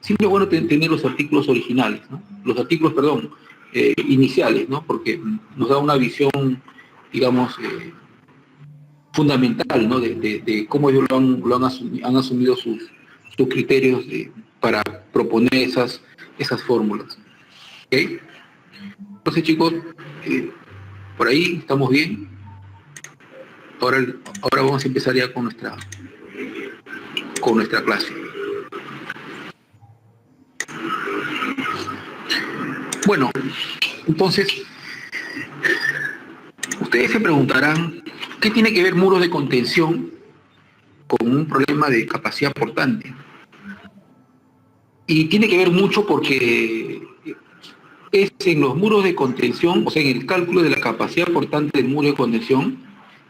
siempre es bueno tener los artículos originales, ¿no? Los artículos, perdón, iniciales, ¿no? Porque nos da una visión, digamos, fundamental, ¿no? De cómo ellos han asumido sus criterios para proponer esas fórmulas. ¿Ok? Entonces, chicos, por ahí estamos bien. Ahora vamos a empezar ya con nuestra clase. Bueno, entonces, ustedes se preguntarán, ¿qué tiene que ver muros de contención con un problema de capacidad portante? Y tiene que ver mucho porque es en los muros de contención, o sea, en el cálculo de la capacidad portante del muro de contención,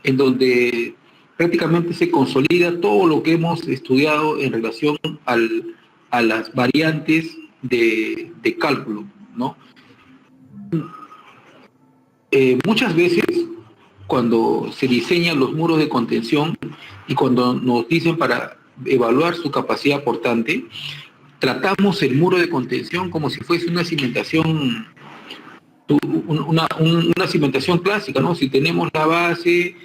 en donde prácticamente se consolida todo lo que hemos estudiado en relación a las variantes de cálculo, ¿no? Muchas veces, cuando se diseñan los muros de contención y cuando nos dicen para evaluar su capacidad portante, tratamos el muro de contención como si fuese una cimentación, una cimentación clásica, ¿no? Si tenemos la base,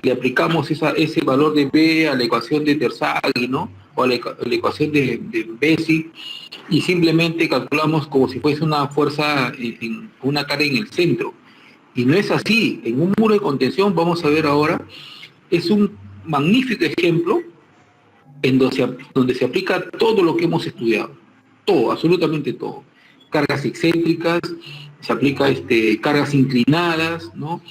le aplicamos ese valor de B a la ecuación de Terzaghi, ¿no? O a la ecuación de Bessy, y simplemente calculamos como si fuese una fuerza, una carga en el centro. Y no es así. En un muro de contención, vamos a ver ahora, es un magnífico ejemplo en donde se aplica todo lo que hemos estudiado. Todo, absolutamente todo. Cargas excéntricas, se aplica cargas inclinadas, ¿no?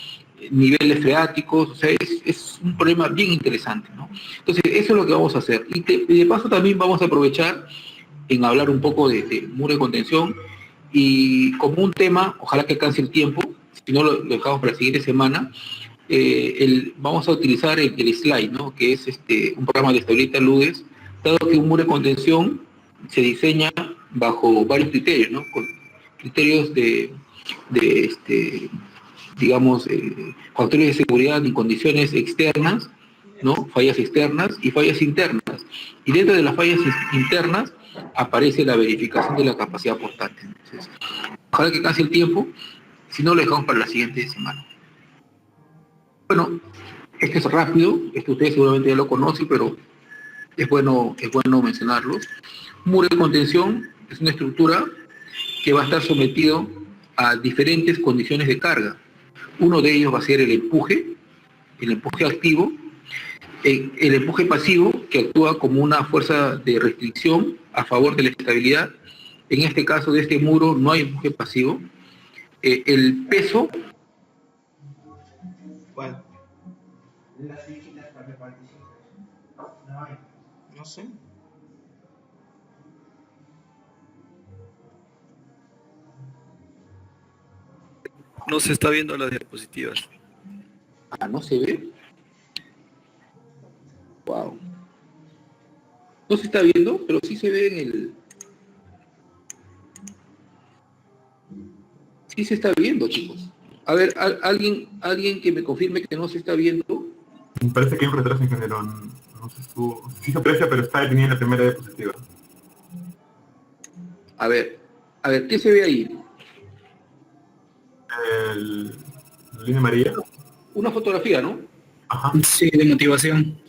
Niveles freáticos, o sea, es un problema bien interesante, ¿no? Entonces, eso es lo que vamos a hacer. Y de paso también vamos a aprovechar en hablar un poco de muro de contención y como un tema, ojalá que alcance el tiempo, si no lo dejamos para la siguiente semana, vamos a utilizar el slide, ¿no? Que es un programa de estabilidad LUDES, dado que un muro de contención se diseña bajo varios criterios, ¿no? Con criterios digamos, factores de seguridad en condiciones externas, ¿no? Fallas externas y fallas internas. Y dentro de las fallas internas aparece la verificación de la capacidad portante. Entonces, ojalá que alcance el tiempo, si no lo dejamos para la siguiente semana. Bueno, esto es rápido, esto ustedes seguramente ya lo conocen, pero es bueno mencionarlo. Un muro de contención es una estructura que va a estar sometido a diferentes condiciones de carga. Uno de ellos va a ser el empuje activo, el empuje pasivo, que actúa como una fuerza de restricción a favor de la estabilidad. En este caso de este muro no hay empuje pasivo. El peso. ¿Cuál? Las dígitas para que participes. No hay. No sé. No se está viendo las diapositivas. Ah, ¿no se ve? Wow. No se está viendo, pero sí se ve en el... Sí se está viendo, chicos. A ver, alguien que me confirme que no se está viendo. Me parece que hay un retraso, ingeniero. No sé si se aprecia, pero está detenido en la primera diapositiva. A ver, ¿qué se ve ahí? La línea amarilla. Una fotografía, ¿no? Ajá. Sí, de motivación.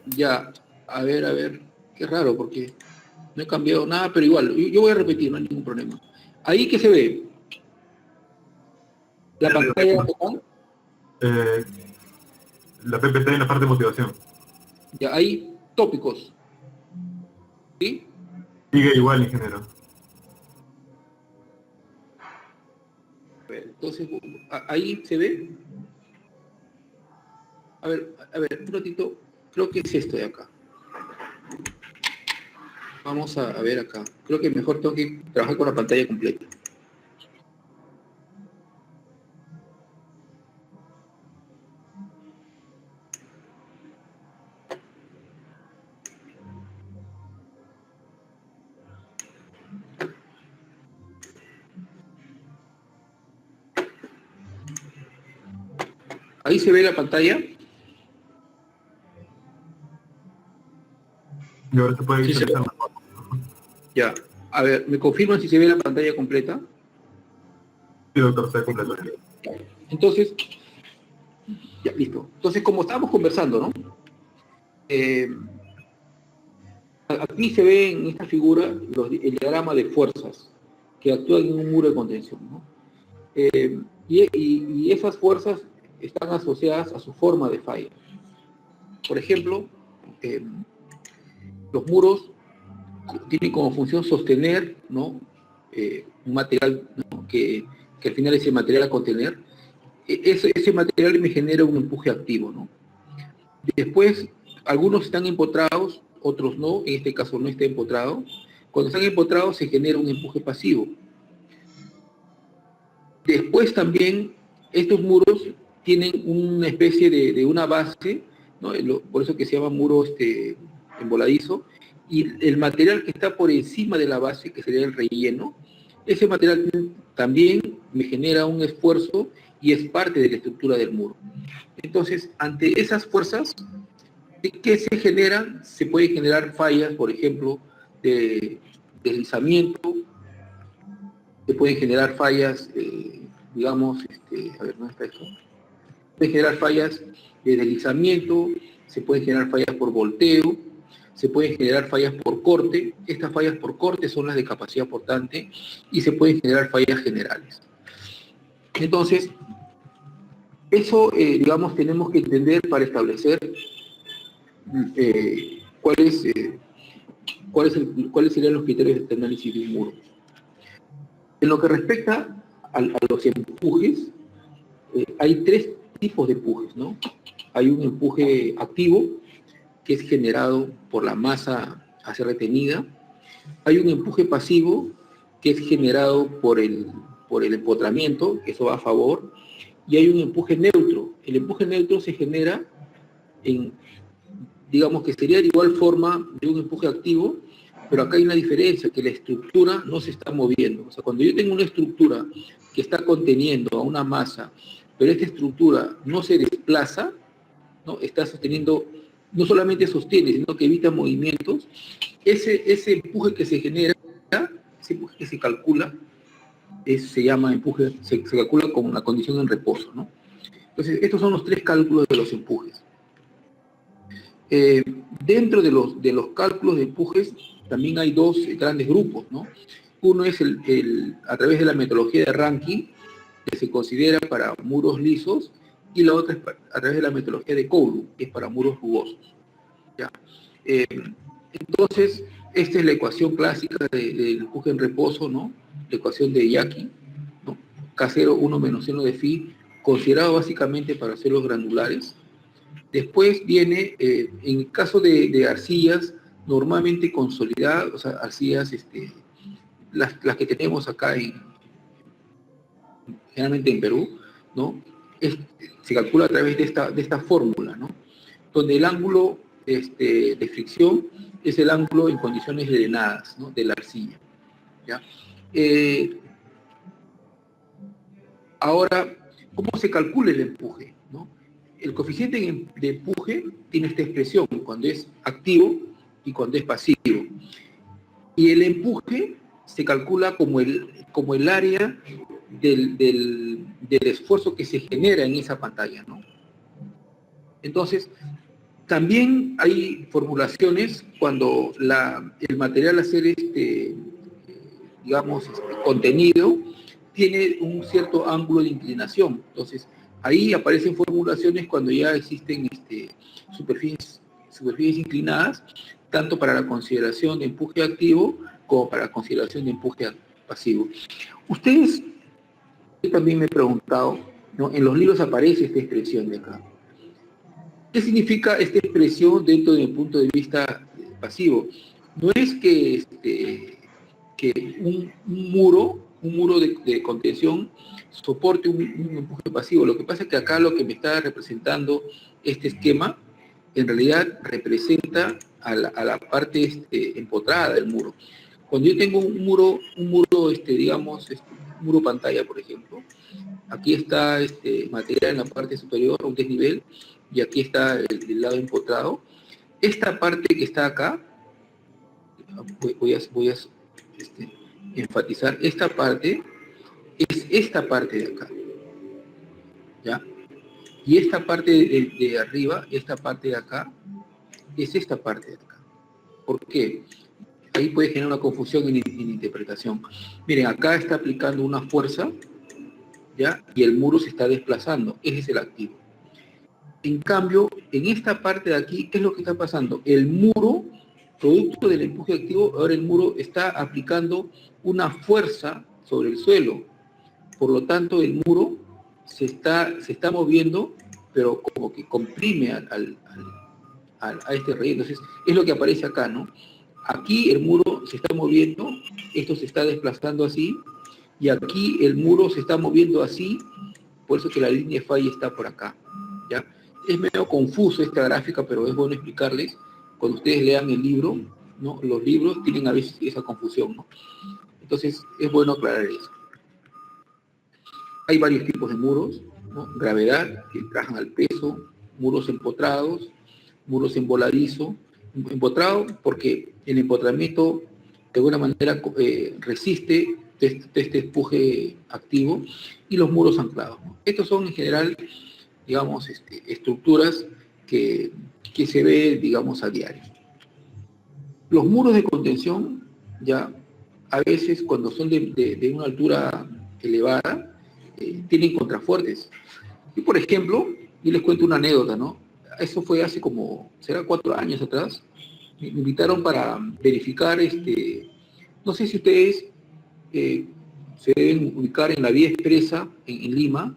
Ya, a ver, qué raro, porque no he cambiado nada, pero igual, yo voy a repetir, no hay ningún problema. Ahí, ¿qué se ve? La pantalla total. La PPT en la parte de motivación. Ya, hay tópicos. ¿Sí? Sigue igual, ingeniero. A ver, entonces, ahí se ve. A ver, un ratito, creo que es esto de acá. Vamos a ver acá. Creo que mejor tengo que trabajar con la pantalla completa. Ahí se ve la pantalla. Y ahora se puede Sí, visualizar. Ya. A ver, ¿me confirman si se ve la pantalla completa? Sí, doctor, está completo. Entonces, ya, listo. Entonces, como estábamos conversando, ¿no? Eh, Aquí se ve en esta figura el diagrama de fuerzas que actúan en un muro de contención, ¿no? Y esas fuerzas están asociadas a su forma de falla. Por ejemplo, eh, los muros tienen como función sostener, ¿no? Un material, ¿no? que al final es el material a contener. Ese material me genera un empuje activo, ¿no? Después, algunos están empotrados, otros no, en este caso no está empotrado. Cuando están empotrados se genera un empuje pasivo. Después también estos muros tienen una especie de una base, ¿no? Por eso que se llama muro emboladizo, y el material que está por encima de la base, que sería el relleno, ese material también me genera un esfuerzo y es parte de la estructura del muro. Entonces, ante esas fuerzas, ¿qué se generan? Se pueden generar fallas, por ejemplo, de deslizamiento, se pueden generar fallas, digamos, a ver, ¿dónde está esto? Se pueden generar fallas de deslizamiento, se pueden generar fallas por volteo, se pueden generar fallas por corte. Estas fallas por corte son las de capacidad portante y se pueden generar fallas generales. Entonces, eso, digamos, tenemos que entender para establecer cuáles serían los criterios de análisis de un muro. En lo que respecta a los empujes, hay tres tipos de empujes, ¿no? Hay un empuje activo, que es generado por la masa a ser retenida. Hay un empuje pasivo, que es generado por el empotramiento, que eso va a favor. Y hay un empuje neutro. El empuje neutro se genera digamos que sería de igual forma de un empuje activo, pero acá hay una diferencia, que la estructura no se está moviendo. O sea, cuando yo tengo una estructura que está conteniendo a una masa, pero esta estructura no se desplaza, ¿no? Está sosteniendo, no solamente sostiene, sino que evita movimientos, ese empuje que se genera, ese empuje que se calcula, se llama empuje, se calcula como una condición en reposo, ¿no? Entonces, estos son los tres cálculos de los empujes. Dentro de los cálculos de empujes también hay dos grandes grupos, ¿no? Uno es a través de la metodología de Rankine, que se considera para muros lisos, y la otra es a través de la metodología de Coulomb, que es para muros rugosos, ¿ya? Entonces, esta es la ecuación clásica del empuje en reposo, ¿no? La ecuación de Yaqui, ¿no? K0, 1 menos seno de phi, considerado básicamente para suelos granulares. Después viene, en el caso de arcillas, normalmente consolidadas, o sea, arcillas, las que tenemos acá, generalmente en Perú, ¿no? Se calcula a través de esta fórmula, ¿no? Donde el ángulo de fricción es el ángulo en condiciones drenadas, ¿no? De la arcilla, ¿ya? Ahora, ¿cómo se calcula el empuje, ¿no? El coeficiente de empuje tiene esta expresión, cuando es activo y cuando es pasivo. Y el empuje se calcula como el área del esfuerzo que se genera en esa pantalla, ¿no? Entonces, también hay formulaciones cuando el material a ser, digamos, contenido, tiene un cierto ángulo de inclinación. Entonces, ahí aparecen formulaciones cuando ya existen superficies inclinadas, tanto para la consideración de empuje activo como para la consideración de empuje pasivo. Ustedes, yo también me he preguntado, ¿no? En los libros aparece esta expresión de acá. ¿Qué significa esta expresión dentro de mi punto de vista pasivo? No es que, que un muro de contención soporte un empuje pasivo. Lo que pasa es que acá lo que me está representando este esquema, en realidad representa a la parte empotrada del muro. Cuando yo tengo un muro digamos, un muro pantalla, por ejemplo, aquí está material en la parte superior, un desnivel, y aquí está el lado empotrado. Esta parte que está acá, voy a enfatizar, esta parte es esta parte de acá, ¿ya? Y esta parte de arriba, esta parte de acá, es esta parte de acá. ¿Por qué? Ahí puede generar una confusión en interpretación. Miren, acá está aplicando una fuerza, ¿ya? Y el muro se está desplazando. Ese es el activo. En cambio, en esta parte de aquí, ¿qué es lo que está pasando? El muro, producto del empuje activo, ahora el muro está aplicando una fuerza sobre el suelo. Por lo tanto, el muro se está moviendo, pero como que comprime a este relleno. Entonces, es lo que aparece acá, ¿no? Aquí el muro se está moviendo, esto se está desplazando así, y aquí el muro se está moviendo así, por eso que la línea de falla está por acá, ¿ya? Es medio confuso esta gráfica, pero es bueno explicarles. Cuando ustedes lean el libro, ¿no? Los libros tienen a veces esa confusión, ¿no? Entonces, es bueno aclarar eso. Hay varios tipos de muros, ¿no? Gravedad, que trabajan al peso, muros empotrados, muros en voladizo. Empotrado porque el empotramiento de alguna manera resiste este empuje activo, y los muros anclados, ¿no? Estos son en general, digamos, estructuras que se ve, digamos, a diario. Los muros de contención, ya a veces cuando son de una altura elevada, tienen contrafuertes. Y por ejemplo, yo les cuento una anécdota, ¿no? Eso fue hace como, será 4 años atrás. Me invitaron para verificar, no sé si ustedes se deben ubicar en la vía expresa en Lima.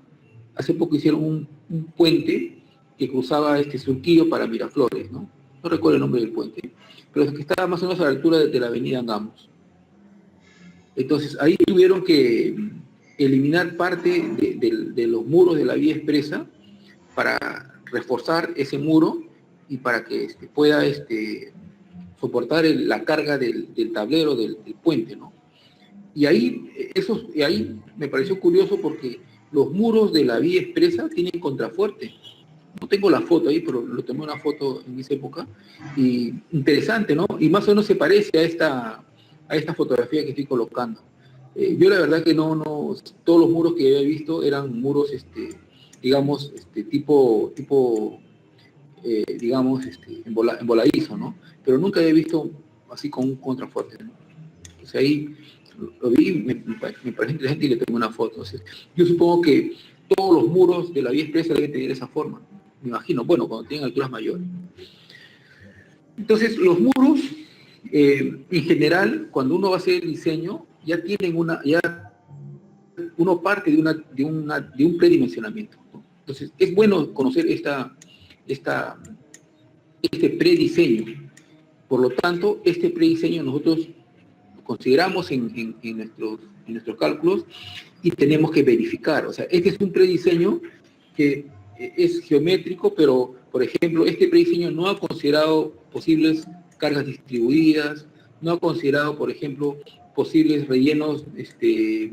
Hace poco hicieron un puente que cruzaba Surquillo para Miraflores, ¿no? No recuerdo el nombre del puente, pero es que estaba más o menos a la altura de la avenida Angamos. Entonces ahí tuvieron que eliminar parte de los muros de la vía expresa para reforzar ese muro y para que pueda soportar la carga del tablero del puente, ¿no? Y ahí me pareció curioso porque los muros de la vía expresa tienen contrafuerte. No tengo la foto ahí, pero lo tomé una foto en esa época. Y interesante, ¿no? Y más o menos se parece a esta fotografía que estoy colocando. Yo la verdad que no, todos los muros que había visto eran muros, digamos, tipo digamos, emboladizo, ¿no? Pero nunca había visto así con un contrafuerte, ¿no? Entonces ahí lo vi, me pareció interesante y le tomé una foto. Entonces, yo supongo que todos los muros de la vía expresa deben tener esa forma, me imagino, bueno, cuando tienen alturas mayores. Entonces, los muros, en general, cuando uno va a hacer el diseño, ya tienen uno parte de un predimensionamiento, ¿no? Entonces, es bueno conocer este prediseño. Por lo tanto, este prediseño nosotros lo consideramos en nuestros cálculos y tenemos que verificar. O sea, este es un prediseño que es geométrico, pero, por ejemplo, este prediseño no ha considerado posibles cargas distribuidas, no ha considerado, por ejemplo, posibles rellenos de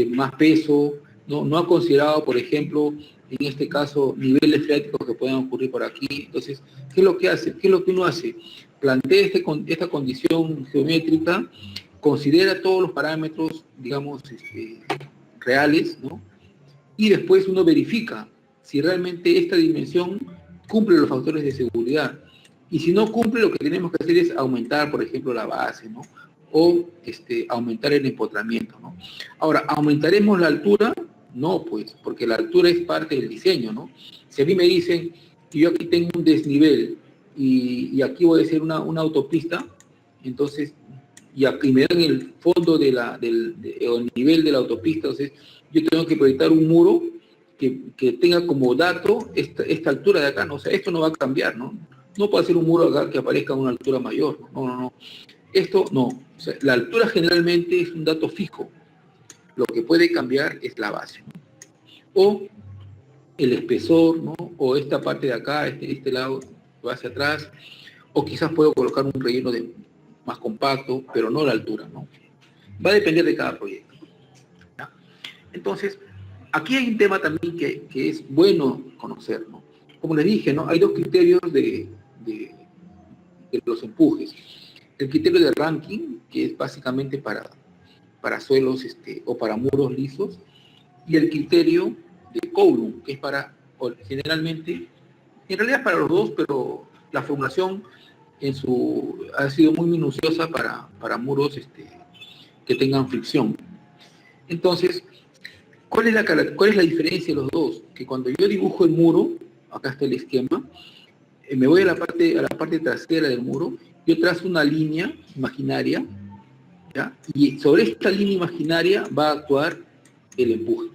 más peso, no ha considerado, por ejemplo, en este caso, niveles freáticos que puedan ocurrir por aquí. Entonces, ¿qué es lo que hace? ¿Qué es lo que uno hace? Plantea esta condición geométrica, considera todos los parámetros, digamos, reales, ¿no? Y después uno verifica si realmente esta dimensión cumple los factores de seguridad. Y si no cumple, lo que tenemos que hacer es aumentar, por ejemplo, la base, ¿no? O aumentar el empotramiento, ¿no? Ahora, ¿aumentaremos la altura? No, pues, porque la altura es parte del diseño, ¿no? Si a mí me dicen que yo aquí tengo un desnivel y aquí voy a hacer una autopista, entonces, y aquí me dan el fondo o el nivel de la autopista, entonces yo tengo que proyectar un muro que tenga como dato esta altura de acá, ¿no? O sea, esto no va a cambiar, ¿no? No puedo hacer un muro acá que aparezca a una altura mayor, no. Esto no. O sea, la altura generalmente es un dato fijo. Lo que puede cambiar es la base, ¿no? O el espesor, ¿no? O esta parte de acá, este lado va hacia atrás, o quizás puedo colocar un relleno más compacto, pero no la altura, ¿no? Va a depender de cada proyecto, ¿ya? Entonces, aquí hay un tema también que es bueno conocer, ¿no? Como les dije, ¿no? Hay dos criterios de los empujes. el criterio de ranking, que es básicamente para suelos o para muros lisos, y el criterio de Coulomb, que es generalmente, en realidad para los dos, pero la formulación ha sido muy minuciosa para muros que tengan fricción. Entonces, ¿cuál es la diferencia de los dos? Que cuando yo dibujo el muro, acá está el esquema, me voy a la parte trasera del muro, yo trazo una línea imaginaria, ¿ya? Y sobre esta línea imaginaria va a actuar el empuje,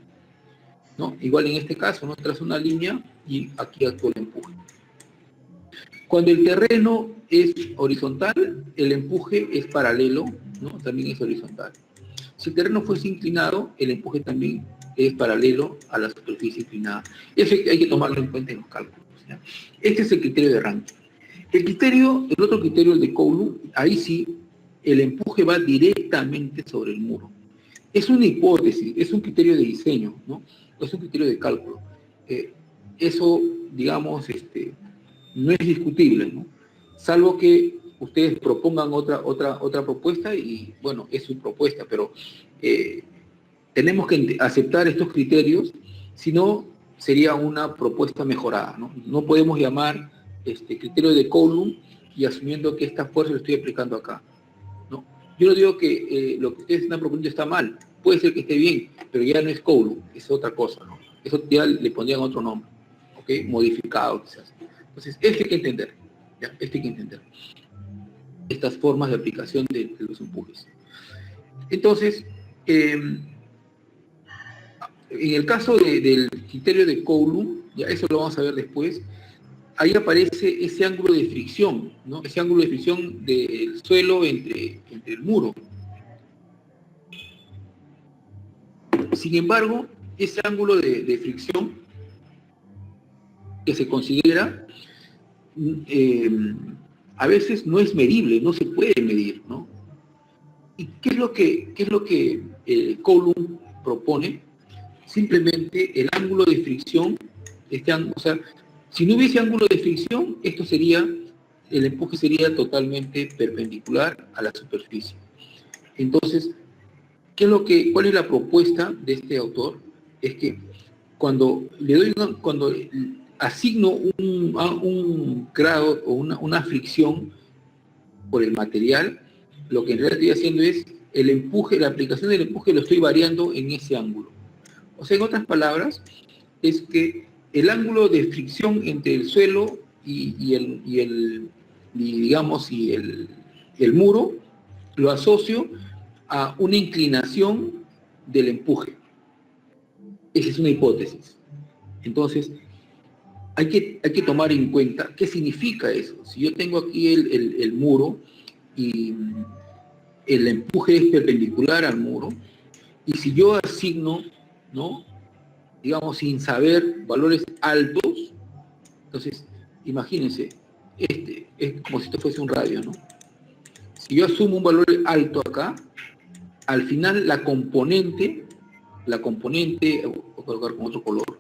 ¿no? Igual en este caso, ¿no? Trazo una línea y aquí actúa el empuje. Cuando el terreno es horizontal, el empuje es paralelo, ¿no? También es horizontal. Si el terreno fuese inclinado, el empuje también es paralelo a la superficie inclinada. Eso hay que tomarlo en cuenta en los cálculos, ¿ya? Este es el criterio de ranking. El otro criterio, el de Coulomb, ahí sí, el empuje va directamente sobre el muro. Es una hipótesis, es un criterio de diseño, ¿no? Es un criterio de cálculo. Eso, digamos, no es discutible, ¿no? Salvo que ustedes propongan otra propuesta y, bueno, es su propuesta, pero tenemos que aceptar estos criterios, si no, sería una propuesta mejorada, ¿no? No podemos llamar criterio de Coulomb y asumiendo que esta fuerza lo estoy aplicando acá, ¿no? Yo no digo que lo que ustedes están proponiendo está mal, puede ser que esté bien, pero ya no es Coulomb, es otra cosa, ¿no? Eso ya le pondrían otro nombre, ¿ok? Modificado quizás. Entonces, hay que entender, ¿ya? Hay que entender estas formas de aplicación de los empujes. Entonces, en el caso del criterio de Coulomb, ya eso lo vamos a ver después, ahí aparece ese ángulo de fricción, ¿no? Ese ángulo de fricción del suelo entre el muro. Sin embargo, ese ángulo de fricción que se considera a veces no es medible, no se puede medir, ¿no? ¿Y qué es lo que Coulomb propone? Simplemente el ángulo de fricción, o sea, si no hubiese ángulo de fricción, el empuje sería totalmente perpendicular a la superficie. Entonces, ¿cuál es la propuesta de este autor? Es que cuando asigno un grado o una fricción por el material, lo que en realidad estoy haciendo es el empuje, la aplicación del empuje lo estoy variando en ese ángulo. O sea, en otras palabras, es que el ángulo de fricción entre el suelo y el muro lo asocio a una inclinación del empuje. Esa es una hipótesis. Entonces, hay que tomar en cuenta qué significa eso. Si yo tengo aquí el muro y el empuje es perpendicular al muro, y si yo asigno, ¿no?, digamos, sin saber valores altos, entonces, imagínense, es como si esto fuese un radio, ¿no? Si yo asumo un valor alto acá, al final la componente, voy a colocar con otro color,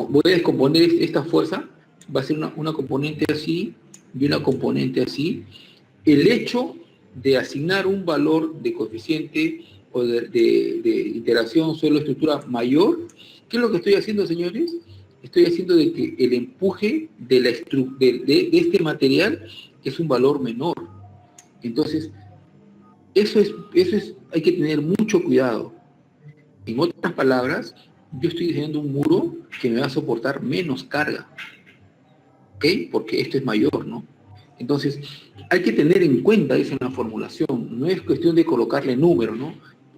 voy a descomponer esta fuerza, va a ser una componente así y una componente así. El hecho de asignar un valor de coeficiente o de interacción suelo-estructura mayor, ¿qué es lo que estoy haciendo, señores? Estoy haciendo de que el empuje de este material es un valor menor. Entonces, eso es, hay que tener mucho cuidado. En otras palabras, yo estoy diseñando un muro que me va a soportar menos carga, ¿ok? Porque esto es mayor, ¿no? Entonces, hay que tener en cuenta eso en la formulación. No es cuestión de colocarle números, ¿no?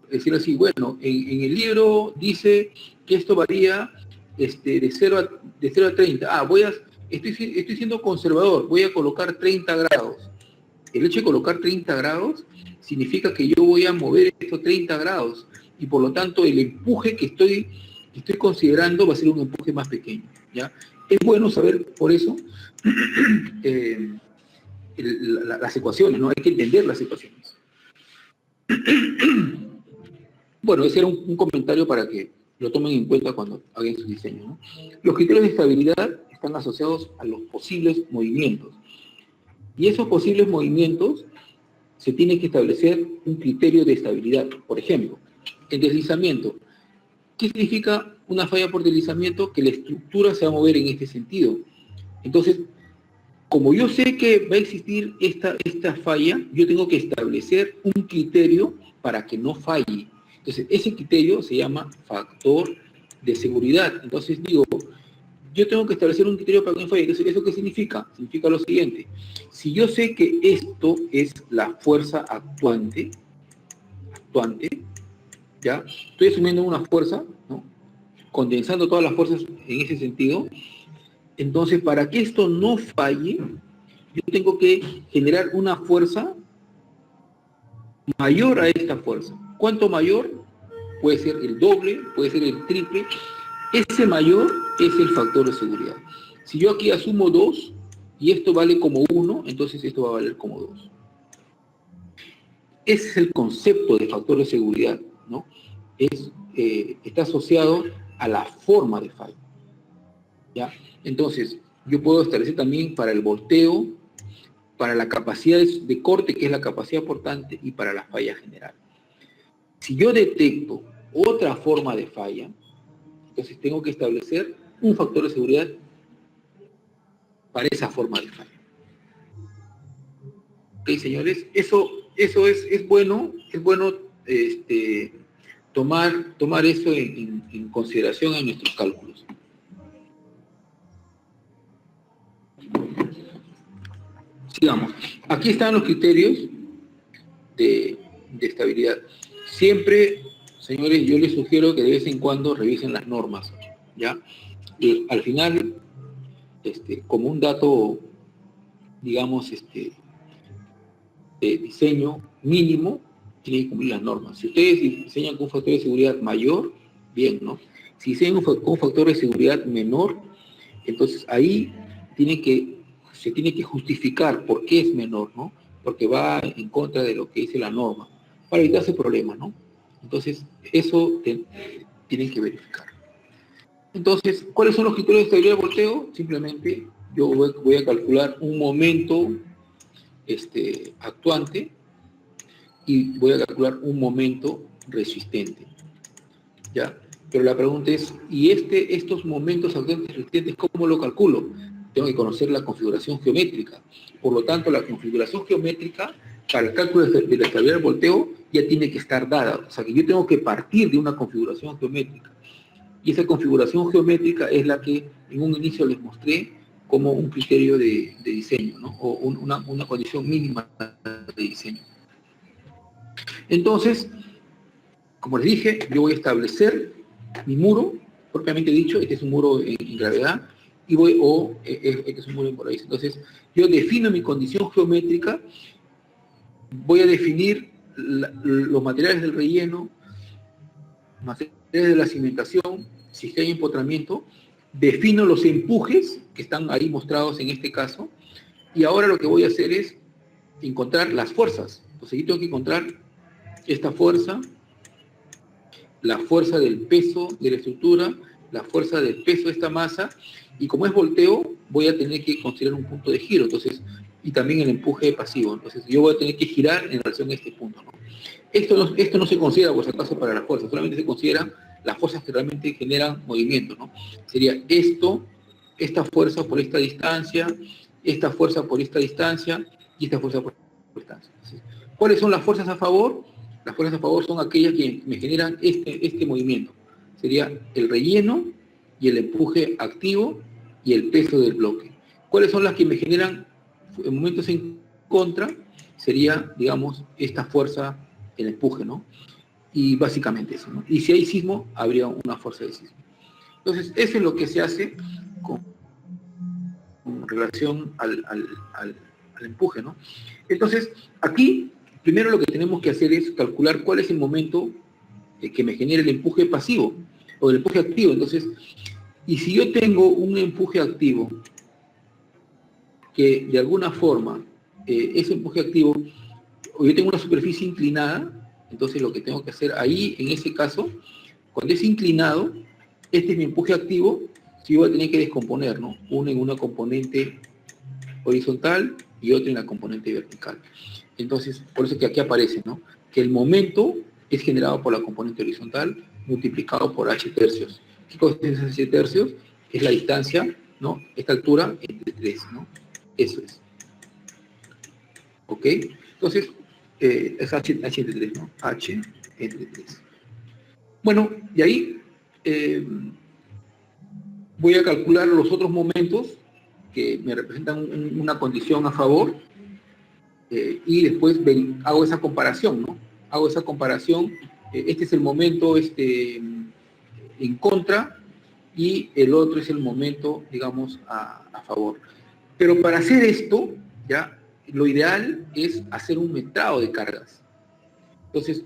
Es decir así, bueno, en el libro dice que esto varía de 0 a 30. Estoy siendo conservador, voy a colocar 30 grados. El hecho de colocar 30 grados significa que yo voy a mover estos 30 grados y por lo tanto el empuje que estoy considerando va a ser un empuje más pequeño, ¿ya? Es bueno saber por eso las ecuaciones, ¿no? Hay que entender las ecuaciones. Bueno, ese era un comentario para que lo tomen en cuenta cuando hagan su diseño, ¿no? Los criterios de estabilidad están asociados a los posibles movimientos. Y esos posibles movimientos se tiene que establecer un criterio de estabilidad. Por ejemplo, el deslizamiento. ¿Qué significa una falla por deslizamiento? Que la estructura se va a mover en este sentido. Entonces, como yo sé que va a existir esta falla, yo tengo que establecer un criterio para que no falle. Entonces, ese criterio se llama factor de seguridad. Entonces digo, yo tengo que establecer un criterio para que no falle. Entonces, ¿eso qué significa? Significa lo siguiente. Si yo sé que esto es la fuerza actuante, ¿ya? Estoy asumiendo una fuerza, ¿no? Condensando todas las fuerzas en ese sentido. Entonces, para que esto no falle, yo tengo que generar una fuerza mayor a esta fuerza. ¿Cuánto mayor? Puede ser el doble, puede ser el triple. Ese mayor es el factor de seguridad. Si yo aquí asumo 2 y esto vale como 1, entonces esto va a valer como 2. Ese es el concepto de factor de seguridad, ¿no? Está asociado a la forma de falla, ¿ya? Entonces, yo puedo establecer también para el volteo, para la capacidad de corte, que es la capacidad portante, y para la falla general. Si yo detecto otra forma de falla, entonces tengo que establecer un factor de seguridad para esa forma de falla. ¿Ok, señores? Eso es bueno tomar eso en consideración en nuestros cálculos. Sigamos. Aquí están los criterios de estabilidad. Siempre, señores, yo les sugiero que de vez en cuando revisen las normas, ¿ya? Y al final, como un dato, digamos, de diseño mínimo, tienen que cumplir las normas. Si ustedes diseñan con un factor de seguridad mayor, bien, ¿no? Si diseñan con un factor de seguridad menor, entonces ahí se tiene que justificar por qué es menor, ¿no? Porque va en contra de lo que dice la norma, para evitarse problemas, ¿no? Entonces, eso tienen que verificar. Entonces, ¿cuáles son los criterios de estabilidad de volteo? Simplemente yo voy a calcular un momento actuante y voy a calcular un momento resistente, ¿ya? Pero la pregunta es, ¿y estos momentos actuantes resistentes cómo lo calculo? Tengo que conocer la configuración geométrica. Por lo tanto, la configuración geométrica para el cálculo de la estabilidad del volteo ya tiene que estar dada. O sea, que yo tengo que partir de una configuración geométrica. Y esa configuración geométrica es la que en un inicio les mostré como un criterio de diseño, ¿no? O una condición mínima de diseño. Entonces, como les dije, yo voy a establecer mi muro, propiamente dicho, este es un muro en gravedad, este es un muro en polarizado. Entonces, yo defino mi condición geométrica, voy a definir los materiales del relleno, materiales de la cimentación, si hay empotramiento, defino los empujes que están ahí mostrados en este caso, y ahora lo que voy a hacer es encontrar las fuerzas. Entonces, yo tengo que encontrar esta fuerza, la fuerza del peso de la estructura, la fuerza del peso de esta masa, y como es volteo, voy a tener que considerar un punto de giro, entonces, y también el empuje pasivo. Entonces, yo voy a tener que girar en relación a este punto, ¿no? Esto no se considera, por si acaso, para la fuerza, solamente se consideran las fuerzas que realmente generan movimiento, ¿no? Sería esta fuerza por esta distancia, esta fuerza por esta distancia, y esta fuerza por esta distancia. Entonces, ¿cuáles son las fuerzas a favor? Las fuerzas a favor son aquellas que me generan este movimiento. Sería el relleno y el empuje activo y el peso del bloque. ¿Cuáles son las que me generan momentos en contra? Sería, digamos, esta fuerza, el empuje, ¿no? Y básicamente eso, ¿no? Y si hay sismo, habría una fuerza de sismo. Entonces, eso es lo que se hace con relación al empuje, ¿no? Entonces, aquí, primero lo que tenemos que hacer es calcular cuál es el momento que me genera el empuje pasivo o el empuje activo. Entonces, y si yo tengo un empuje activo que de alguna forma, ese empuje activo, o yo tengo una superficie inclinada, entonces lo que tengo que hacer ahí, en ese caso, cuando es inclinado, este es mi empuje activo, si yo voy a tener que descomponer, ¿no? Uno en una componente horizontal y otro en la componente vertical. Entonces, por eso que aquí aparece, ¿no? Que el momento es generado por la componente horizontal multiplicado por h tercios. ¿Qué cosa es h tercios? Es la distancia, ¿no? Esta altura entre 3, ¿no? Eso es. ¿Ok? Entonces, es h entre 3, ¿no? H entre 3. Bueno, y ahí voy a calcular los otros momentos que me representan una condición a favor, y después hago esa comparación, ¿no? Hago esa comparación, este es el momento en contra, y el otro es el momento, digamos, a favor. Pero para hacer esto, ya, lo ideal es hacer un metrado de cargas. Entonces,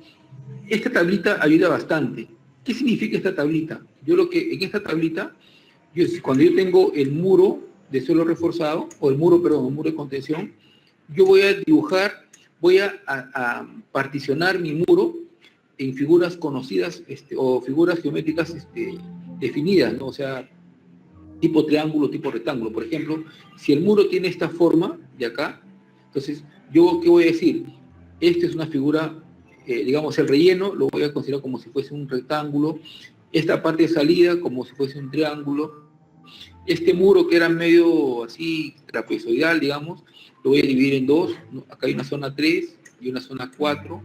esta tablita ayuda bastante. ¿Qué significa esta tablita? En esta tablita, cuando yo tengo el muro de suelo reforzado, o el muro de contención, yo voy a dibujar, voy a particionar mi muro en figuras conocidas, o figuras geométricas definidas, ¿no? O sea, tipo triángulo, tipo rectángulo. Por ejemplo, si el muro tiene esta forma de acá, entonces, ¿yo qué voy a decir? Esta es una figura, digamos, el relleno lo voy a considerar como si fuese un rectángulo, esta parte de salida como si fuese un triángulo, este muro que era medio así trapezoidal, digamos, lo voy a dividir en dos, ¿no? Acá hay una zona 3 y una zona 4,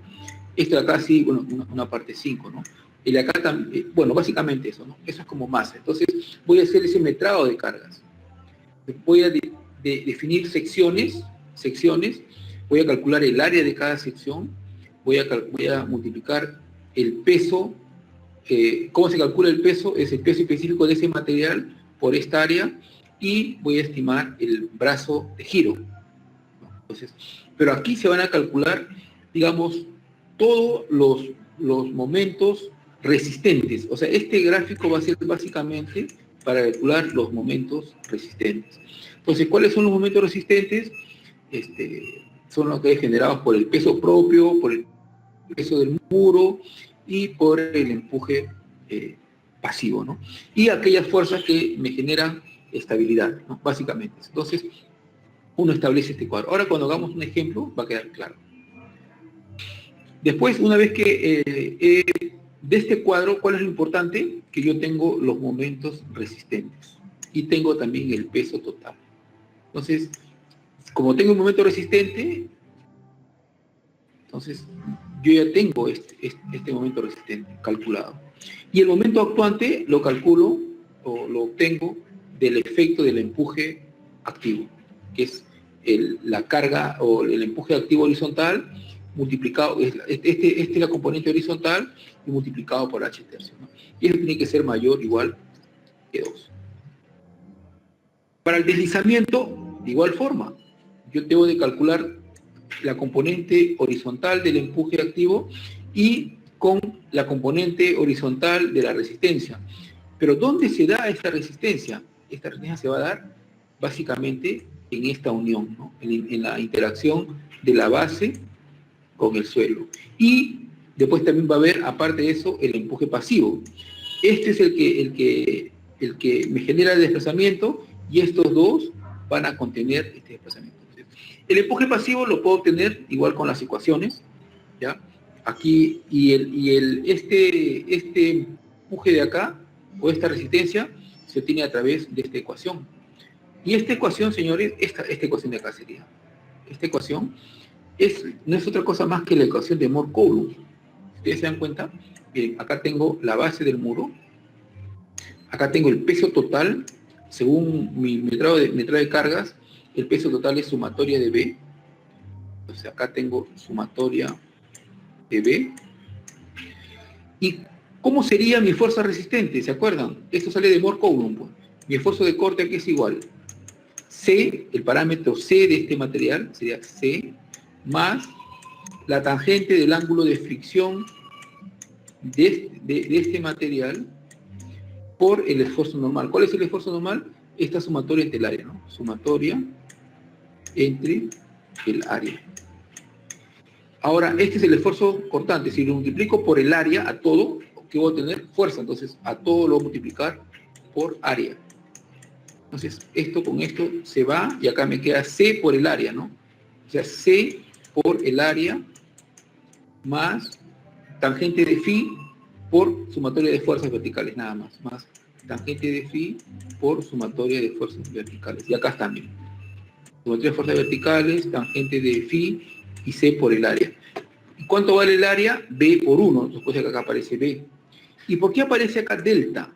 esta de acá sí, bueno, una parte 5, ¿no? Y de acá también, bueno, básicamente eso, ¿no? Eso es como masa. Entonces, voy a hacer ese metrado de cargas. Voy a definir secciones, voy a calcular el área de cada sección, voy a multiplicar el peso. ¿Cómo se calcula el peso? Es el peso específico de ese material por esta área, y voy a estimar el brazo de giro. Entonces, pero aquí se van a calcular, digamos, todos los momentos resistentes. O sea, este gráfico va a ser básicamente para calcular los momentos resistentes. Entonces, ¿cuáles son los momentos resistentes? Son los que hay generados por el peso propio, por el peso del muro y por el empuje pasivo, ¿no? Y aquellas fuerzas que me generan estabilidad, ¿no? Básicamente. Entonces, uno establece este cuadro. Ahora, cuando hagamos un ejemplo, va a quedar claro. Después, una vez que de este cuadro, ¿cuál es lo importante? Que yo tengo los momentos resistentes y tengo también el peso total. Entonces, como tengo un momento resistente, entonces yo ya tengo este momento resistente calculado. Y el momento actuante lo calculo o lo obtengo del efecto del empuje activo, que es la carga o el empuje activo horizontal multiplicado, este es la componente horizontal y multiplicado por h tercio, ¿no? Y eso tiene que ser mayor o igual que 2. Para el deslizamiento, de igual forma, yo tengo de calcular la componente horizontal del empuje activo y con la componente horizontal de la resistencia. Pero ¿dónde se da esta resistencia? Esta resistencia se va a dar básicamente en esta unión, ¿no? En la interacción de la base con el suelo. Y después también va a haber, aparte de eso, el empuje pasivo. Este es el que me genera el desplazamiento, y estos dos van a contener este desplazamiento. El empuje pasivo lo puedo obtener igual con las ecuaciones, ¿ya? Aquí, este empuje de acá, o esta resistencia, se obtiene a través de esta ecuación. Y esta ecuación, señores, esta ecuación de acá sería. Esta ecuación no es otra cosa más que la ecuación de Mohr-Coulomb. Ustedes se dan cuenta, miren, acá tengo la base del muro, acá tengo el peso total, según mi metrado de cargas, el peso total es sumatoria de B. Entonces acá tengo sumatoria de B. ¿Y cómo sería mi fuerza resistente? ¿Se acuerdan? Esto sale de Mohr-Coulomb, pues. Mi esfuerzo de corte aquí es igual. C, el parámetro C de este material, sería C, más la tangente del ángulo de fricción de este material por el esfuerzo normal. ¿Cuál es el esfuerzo normal? Esta sumatoria entre el área, ¿no? Sumatoria entre el área. Ahora, este es el esfuerzo cortante. Si lo multiplico por el área a todo, ¿qué voy a tener? Fuerza. Entonces, a todo lo voy a multiplicar por área. Entonces, esto con esto se va, y acá me queda C por el área, ¿no? O sea, C por el área más tangente de phi por sumatoria de fuerzas verticales, nada más. Más tangente de phi por sumatoria de fuerzas verticales. Y acá están, miren. Sumatoria de fuerzas verticales, tangente de phi y C por el área. ¿Y cuánto vale el área? B por 1. Después acá aparece B. ¿Y por qué aparece acá delta?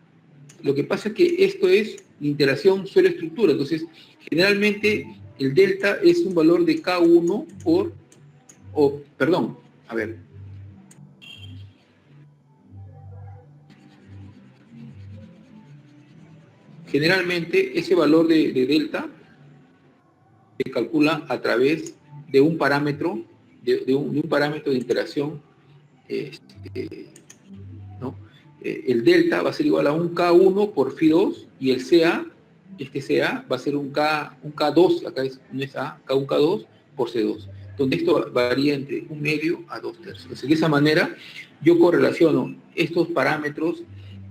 Lo que pasa es que esto es la interacción suelo-estructura. Entonces, generalmente el delta es un valor de K1 por, perdón, a ver. Generalmente ese valor de delta se calcula a través de un parámetro, de un parámetro de interacción, ¿no? El delta va a ser igual a un K1 por Φ2 y el CA, este CA va a ser un K2, acá no es A, un K2 por C2, donde esto varía entre 1/2 a 2/3. Entonces, de esa manera yo correlaciono estos parámetros,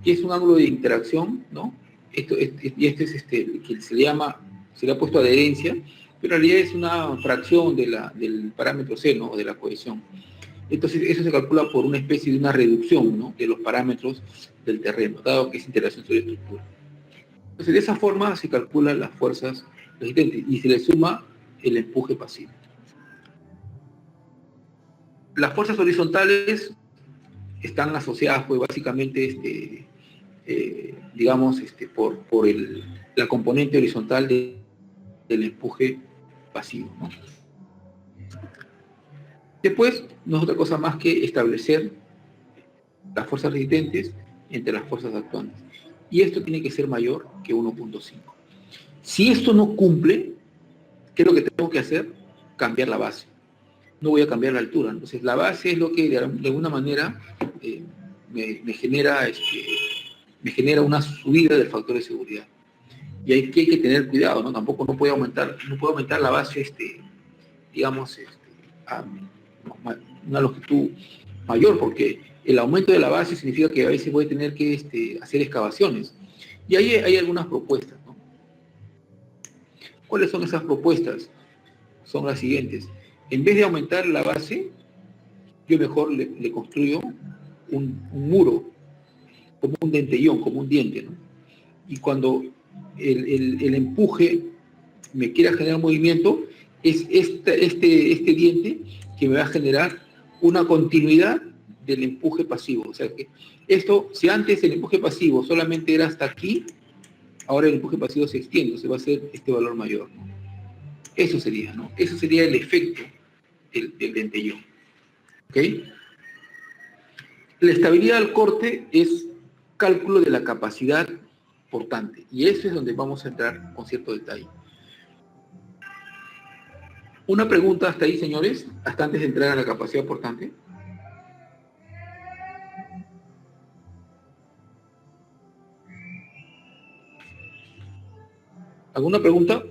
que es un ángulo de interacción, ¿no? Y este es que se le ha puesto adherencia, pero en realidad es una fracción del parámetro C, ¿no? O de la cohesión. Entonces, eso se calcula por una especie de una reducción, ¿no? De los parámetros del terreno, dado que es interacción sobre estructura. Entonces, de esa forma se calculan las fuerzas resistentes y se le suma el empuje pasivo. Las fuerzas horizontales están asociadas, pues, básicamente, digamos, por la componente horizontal del empuje pasivo, ¿no? Después, no es otra cosa más que establecer las fuerzas resistentes entre las fuerzas actuantes. Y esto tiene que ser mayor que 1.5. Si esto no cumple, ¿qué es lo que tengo que hacer? Cambiar la base. No voy a cambiar la altura. Entonces, la base es lo que de alguna manera me genera una subida del factor de seguridad. Y hay que tener cuidado, ¿no? Tampoco no puedo aumentar la base, digamos, a una longitud mayor, porque el aumento de la base significa que a veces voy a tener que hacer excavaciones. Y ahí hay algunas propuestas, ¿no? ¿Cuáles son esas propuestas? Son las siguientes. En vez de aumentar la base, yo mejor le construyo un muro, como un dentellón, como un diente, ¿no? Y cuando el empuje me quiera generar movimiento, es este diente que me va a generar una continuidad del empuje pasivo. O sea que esto, si antes el empuje pasivo solamente era hasta aquí, ahora el empuje pasivo se extiende, se va a hacer este valor mayor, ¿no? Eso sería, ¿no? Eso sería el efecto del dentellón. ¿Ok? La estabilidad del corte es cálculo de la capacidad portante. Y eso es donde vamos a entrar con cierto detalle. Una pregunta hasta ahí, señores, hasta antes de entrar a la capacidad portante. ¿Alguna pregunta?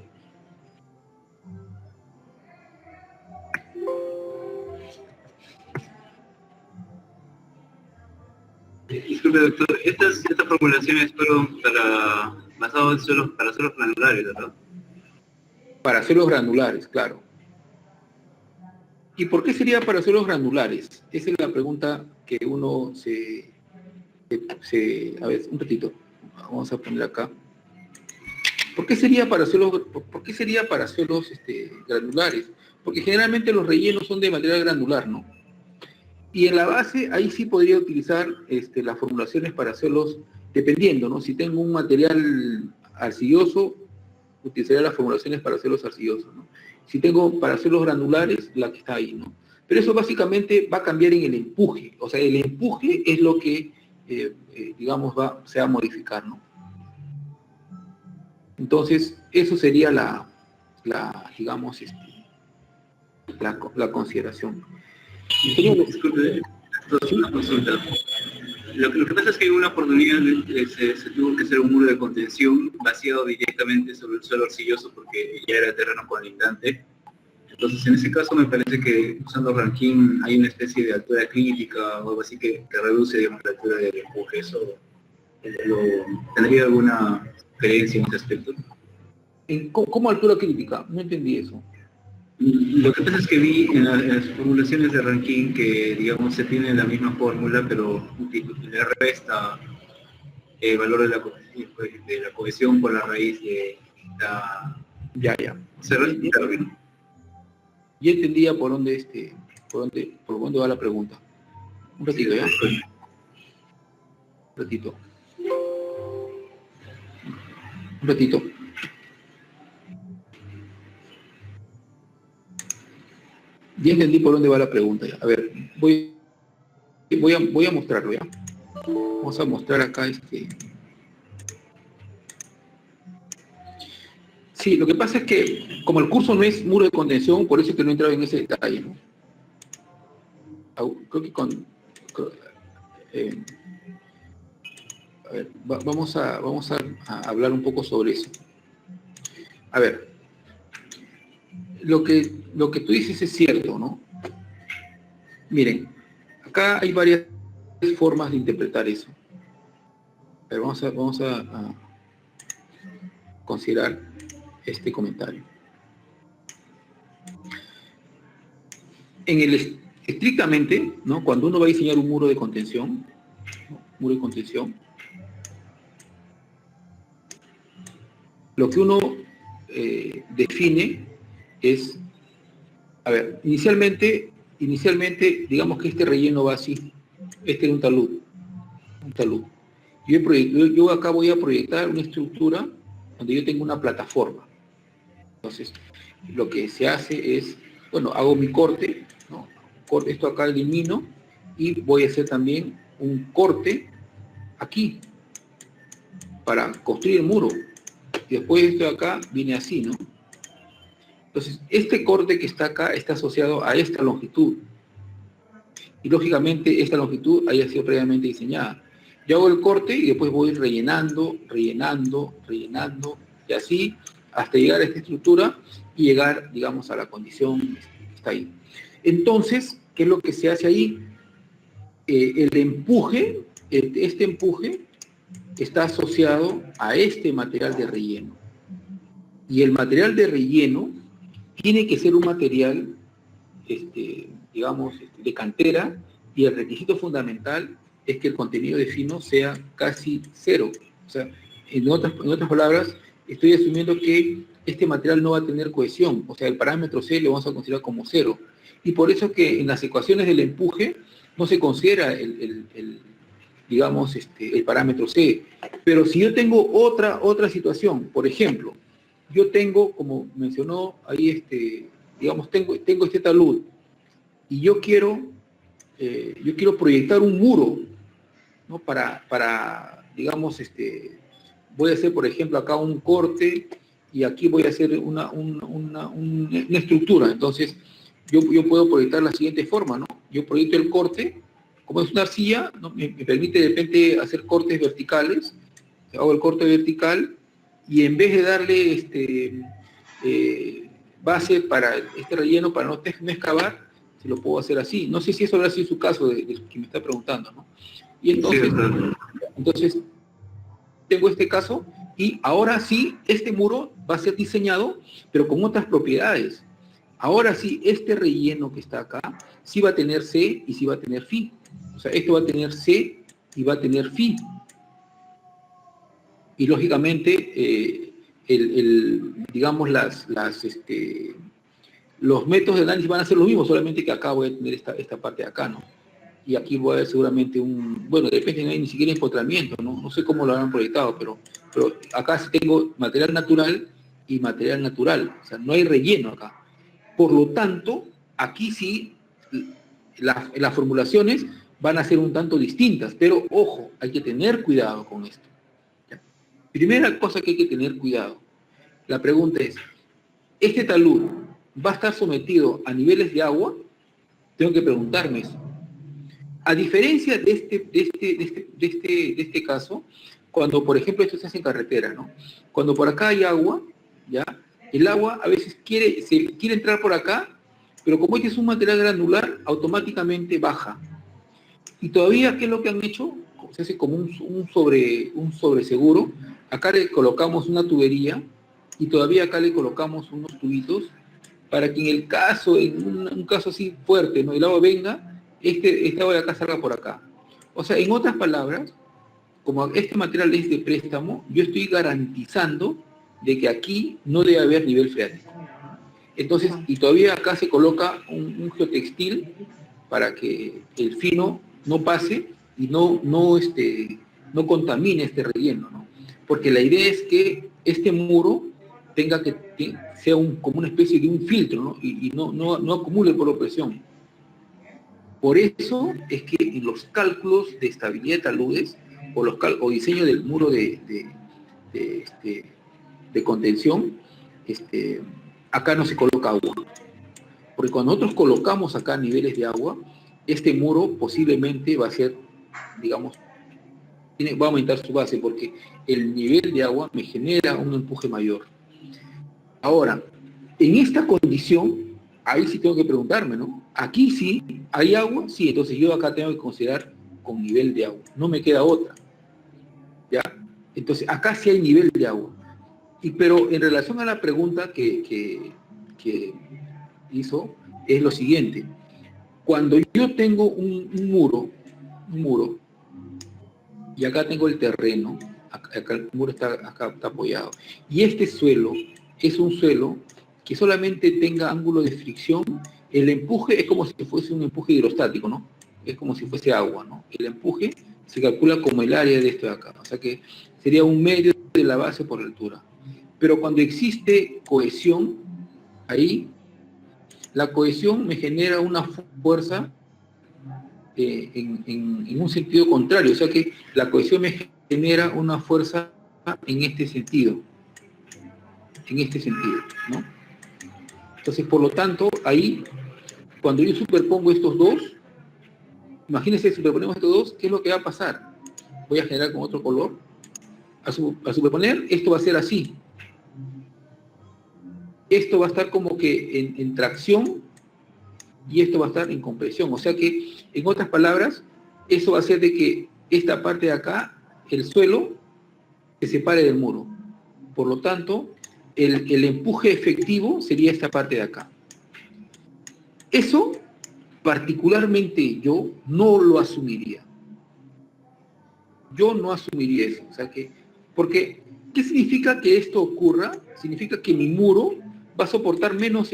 Disculpe, doctor, estas formulaciones fueron basadas para suelos granulares, ¿verdad? Para suelos granulares, claro. ¿Y por qué sería para suelos granulares? Esa es la pregunta que uno a ver, un ratito. Vamos a poner acá. ¿Por qué sería para suelos granulares? Porque generalmente los rellenos son de material granular, ¿no? Y en la base, ahí sí podría utilizar las formulaciones para suelos, dependiendo, ¿no? Si tengo un material arcilloso, utilizaría las formulaciones para suelos arcillosos, ¿no? Si tengo para suelos granulares, la que está ahí, ¿no? Pero eso básicamente va a cambiar en el empuje. O sea, el empuje es lo que, digamos, se va a modificar, ¿no? Entonces, eso sería digamos, la consideración. Disculpe, una consulta. Lo que pasa es que en una oportunidad se tuvo que hacer un muro de contención vaciado directamente sobre el suelo arcilloso porque ya era terreno colindante. Entonces, en ese caso me parece que usando Rankine hay una especie de altura crítica o algo así que reduce, digamos, la altura del empuje. ¿Eso tendría alguna creencia en ese aspecto? ¿Cómo altura crítica? No entendí eso. Lo que pasa es que vi en las formulaciones de Rankine que, digamos, se tiene la misma fórmula, pero le resta el valor de la cohesión por la raíz de la... Ya. Se resta bien. Ya entendía por dónde va la pregunta. Un ratito, ¿ya? Un ratito. Un ratito. Ya entendí por dónde va la pregunta. Ya. A ver, voy a mostrarlo, ¿ya? Vamos a mostrar acá Sí, lo que pasa es que, como el curso no es muro de contención, por eso es que no he entrado en ese detalle, ¿no? Creo que a ver, vamos a hablar un poco sobre eso. A ver, lo que tú dices es cierto, ¿no? Miren, acá hay varias formas de interpretar eso. A ver, vamos a considerar este comentario. Estrictamente, ¿no? Cuando uno va a diseñar un muro de contención, ¿no? Lo que uno define es, a ver, inicialmente, digamos que este relleno va así, este es un talud. Yo acá voy a proyectar una estructura donde yo tengo una plataforma. Entonces, lo que se hace es, bueno, hago mi corte, ¿no? Esto acá elimino y voy a hacer también un corte aquí para construir el muro. Y después esto de acá viene así, ¿no? Entonces, este corte que está acá está asociado a esta longitud. Y lógicamente esta longitud haya sido previamente diseñada. Yo hago el corte y después voy rellenando, y así hasta llegar a esta estructura y llegar, digamos, a la condición que está ahí. Entonces, ¿qué es lo que se hace ahí? El empuje, este empuje está asociado a este material de relleno. Y el material de relleno tiene que ser un material, digamos, de cantera, y el requisito fundamental es que el contenido de fino sea casi cero. O sea, en otras palabras, estoy asumiendo que este material no va a tener cohesión, o sea, el parámetro C lo vamos a considerar como cero. Y por eso que en las ecuaciones del empuje no se considera digamos, el parámetro C. Pero si yo tengo otra situación, por ejemplo, yo tengo, como mencionó ahí, digamos, tengo este talud, y yo quiero proyectar un muro, ¿no? Para digamos, voy a hacer, por ejemplo, acá un corte, y aquí voy a hacer una estructura. Entonces, yo puedo proyectar la siguiente forma, ¿no? Yo proyecto el corte, como es una arcilla, ¿no? me permite de repente hacer cortes verticales, hago el corte vertical, y en vez de darle base para este relleno, para no excavar, se lo puedo hacer así. No sé si eso habrá sido su caso, de que me está preguntando, ¿no? Y entonces tengo este caso, y ahora sí, este muro va a ser diseñado, pero con otras propiedades. Ahora sí, este relleno que está acá, sí va a tener C y sí va a tener Φ. O sea, esto va a tener C y va a tener Φ. Y lógicamente, digamos, los métodos de análisis van a ser los mismos, solamente que acá voy a tener esta parte de acá, ¿no? Y aquí voy a ver seguramente bueno, de repente no hay ni siquiera empotramiento, ¿no? No sé cómo lo habrán proyectado, pero acá sí tengo material natural y material natural, o sea, no hay relleno acá. Por lo tanto, aquí sí, las formulaciones van a ser un tanto distintas, pero ojo, hay que tener cuidado con esto. ¿Ya? Primera cosa que hay que tener cuidado, la pregunta es, ¿este talud va a estar sometido a niveles de agua? Tengo que preguntarme eso. A diferencia de este caso, cuando, por ejemplo, esto se hace en carretera, ¿no? Cuando por acá hay agua, ¿ya? El agua a veces quiere entrar por acá, pero como este es un material granular, automáticamente baja. Y todavía, ¿qué es lo que han hecho? Se hace como un sobreseguro. Acá le colocamos una tubería, y todavía acá le colocamos unos tubitos para que en el caso, en un caso así fuerte, ¿no? El agua venga, esta agua de acá salga por acá. O sea, en otras palabras, como este material es de préstamo, yo estoy garantizando de que aquí no debe haber nivel freático. Entonces, y todavía acá se coloca un geotextil para que el fino no pase y no contamine este relleno, ¿no? Porque la idea es que este muro sea como una especie de un filtro, ¿no? Y no acumule por presión. Por eso es que en los cálculos de estabilidad de taludes o diseño del muro de contención, acá no se coloca agua. Porque cuando nosotros colocamos acá niveles de agua, este muro posiblemente va a ser, digamos, va a aumentar su base porque el nivel de agua me genera un empuje mayor. Ahora, en esta condición, ahí sí tengo que preguntarme, ¿no? Aquí sí, ¿hay agua? Sí, entonces yo acá tengo que considerar con nivel de agua. No me queda otra. ¿Ya? Entonces, acá sí hay nivel de agua. Pero en relación a la pregunta que hizo, es lo siguiente. Cuando yo tengo un muro, y acá tengo el terreno, acá el muro acá está apoyado, y este suelo es un suelo que solamente tenga ángulo de fricción, el empuje es como si fuese un empuje hidrostático, ¿no? Es como si fuese agua, ¿no? El empuje se calcula como el área de esto de acá, o sea que sería un medio de la base por altura. Pero cuando existe cohesión, ahí, la cohesión me genera una fuerza en un sentido contrario, o sea que la cohesión me genera una fuerza en este sentido, ¿no? Entonces, por lo tanto, ahí, cuando yo superpongo estos dos, imagínense, superponemos estos dos, ¿qué es lo que va a pasar? Voy a generar con otro color, a superponer, esto va a ser así. Esto va a estar como que en tracción y esto va a estar en compresión. O sea que, en otras palabras, eso va a hacer de que esta parte de acá, el suelo, se separe del muro. Por lo tanto, el empuje efectivo sería esta parte de acá. Eso, particularmente yo, no lo asumiría. Yo no asumiría eso. O sea que, porque, ¿qué significa que esto ocurra? Significa que mi muro va a soportar menos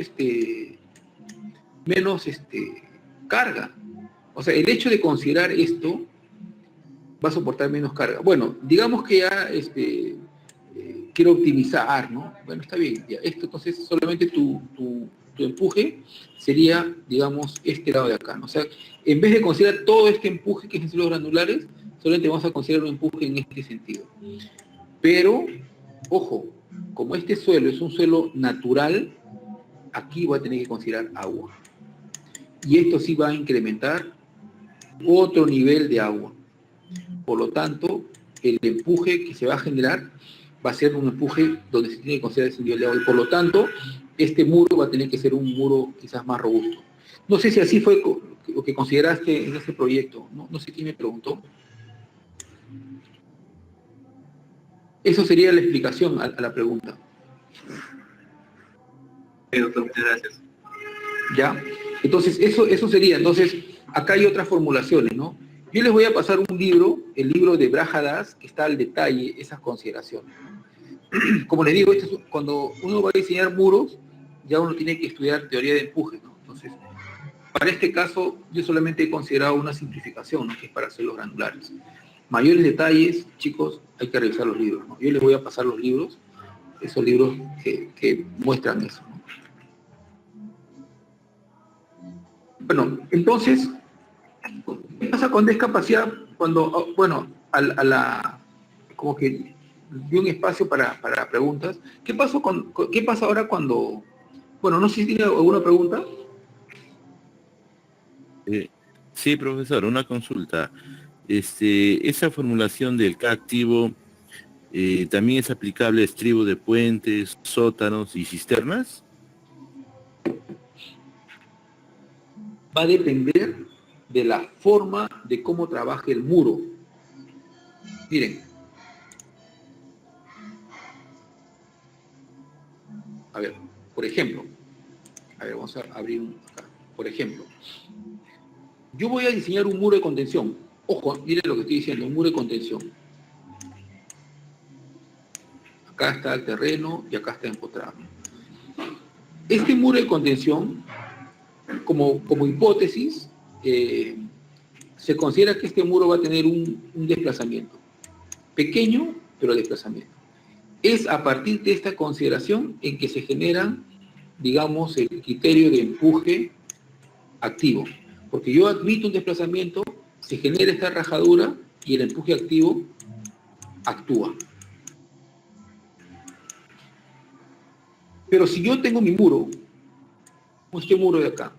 carga. O sea, el hecho de considerar esto va a soportar menos carga. Bueno, digamos que ya quiero optimizar, ¿no? Bueno, está bien, ya, esto entonces solamente tu empuje sería, digamos, este lado de acá, ¿no? O sea, en vez de considerar todo este empuje que es en suelos granulares, solamente vamos a considerar un empuje en este sentido. Pero, ojo, como este suelo es un suelo natural, aquí voy a tener que considerar agua. Y esto sí va a incrementar otro nivel de agua. Por lo tanto, el empuje que se va a generar va a ser un empuje donde se tiene que considerar ese nivel de agua. Y por lo tanto, este muro va a tener que ser un muro quizás más robusto. No sé si así fue lo que consideraste en este proyecto. No sé quién me preguntó. Eso sería la explicación a la pregunta. Doctor, muchas gracias. ¿Ya? Entonces, eso sería. Entonces, acá hay otras formulaciones, ¿no? Yo les voy a pasar un libro, el libro de Brajadas, que está al detalle esas consideraciones. Como les digo, cuando uno va a diseñar muros, ya uno tiene que estudiar teoría de empuje, ¿no? Entonces, para este caso, yo solamente he considerado una simplificación, ¿no? Que es para hacer los granulares. Mayores detalles, chicos, hay que revisar los libros, ¿no? Yo les voy a pasar los libros, esos libros que muestran eso, ¿no? Bueno, entonces, ¿qué pasa con discapacidad cuando, bueno, como que dio un espacio para preguntas? ¿Qué pasa ahora cuando, bueno, no sé si tiene alguna pregunta? Sí, profesor, una consulta. Esa formulación del K activo también es aplicable a estribo de puentes, sótanos y cisternas. Va a depender de la forma de cómo trabaje el muro. Miren. A ver, por ejemplo, A ver, vamos a abrir acá. Por ejemplo, yo voy a diseñar un muro de contención. Ojo, miren lo que estoy diciendo, un muro de contención. Acá está el terreno y acá está empotrado. Este muro de contención, como hipótesis, se considera que este muro va a tener un desplazamiento. Pequeño, pero desplazamiento. Es a partir de esta consideración en que se generan, digamos, el criterio de empuje activo. Porque yo admito un desplazamiento, se genera esta rajadura y el empuje activo actúa. Pero si yo tengo mi muro, este muro de acá,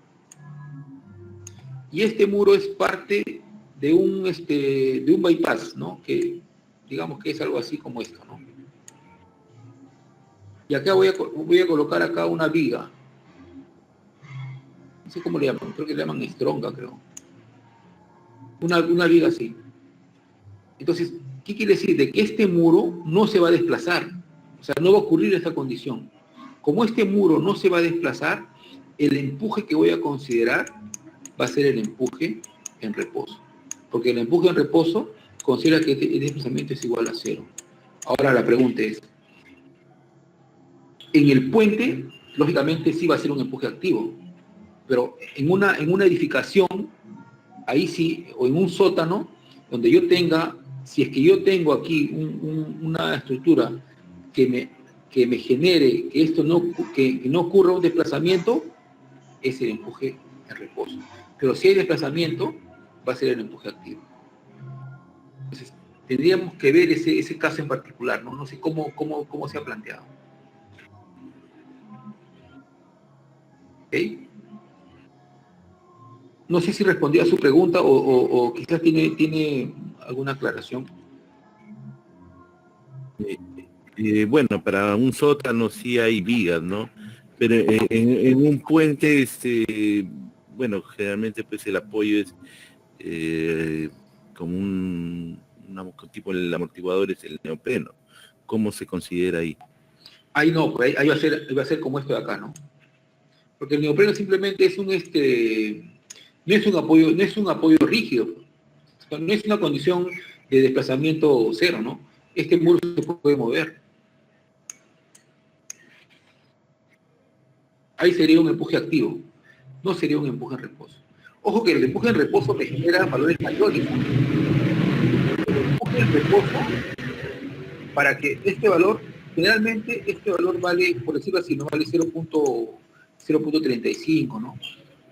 y este muro es parte de un bypass, ¿no? Que digamos que es algo así como esto, ¿no? Y acá voy a colocar acá una viga. No sé cómo le llaman, creo que le llaman estronga, creo. Una viga así. Entonces, ¿qué quiere decir? De que este muro no se va a desplazar. O sea, no va a ocurrir esta condición. Como este muro no se va a desplazar, el empuje que voy a considerar va a ser el empuje en reposo. Porque el empuje en reposo considera que el desplazamiento es igual a 0. Ahora la pregunta es, en el puente, lógicamente sí va a ser un empuje activo, pero en una edificación, ahí sí, o en un sótano, donde yo tenga, si es que yo tengo aquí una estructura que me genere que esto que no ocurra un desplazamiento, es el empuje en reposo. Pero si hay desplazamiento, va a ser el empuje activo. Entonces, tendríamos que ver ese caso en particular, ¿no? No sé cómo se ha planteado. ¿Ok? No sé si respondió a su pregunta o quizás tiene alguna aclaración. Bueno, para un sótano sí hay vigas, ¿no? Pero en un puente, bueno, generalmente pues el apoyo es como un tipo, el amortiguador es el neopreno. ¿Cómo se considera ahí? Ahí no, pues ahí va a ser como esto de acá, ¿no? Porque el neopreno simplemente es no es un apoyo rígido, o sea, no es una condición de desplazamiento cero, ¿no? Este muro se puede mover. Ahí sería un empuje activo, no sería un empuje en reposo. Ojo que el empuje en reposo me genera valores mayores. El empuje en reposo, para que este valor, generalmente este valor vale, por decirlo así, no vale 0.35, ¿no?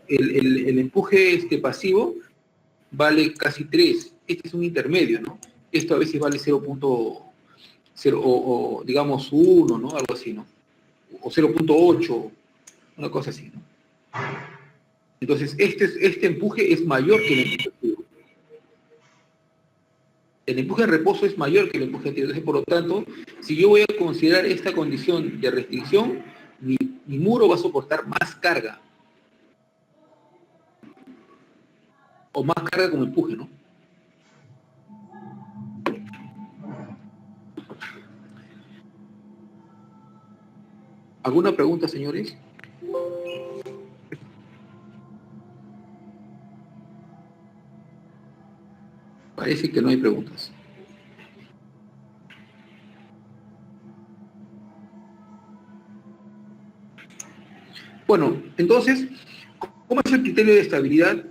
El empuje pasivo vale casi 3. Este es un intermedio, ¿no? Esto a veces vale 0.0 o digamos 1, ¿no? Algo así, ¿no? O 0.8, una cosa así, ¿no? Entonces, este empuje es mayor que el empuje activo. El empuje en reposo es mayor que el empuje activo. Entonces, por lo tanto, si yo voy a considerar esta condición de restricción, mi muro va a soportar más carga. O más carga como empuje, ¿no? ¿Alguna pregunta, señores? Parece que no hay preguntas. Bueno, entonces, ¿cómo es el criterio de estabilidad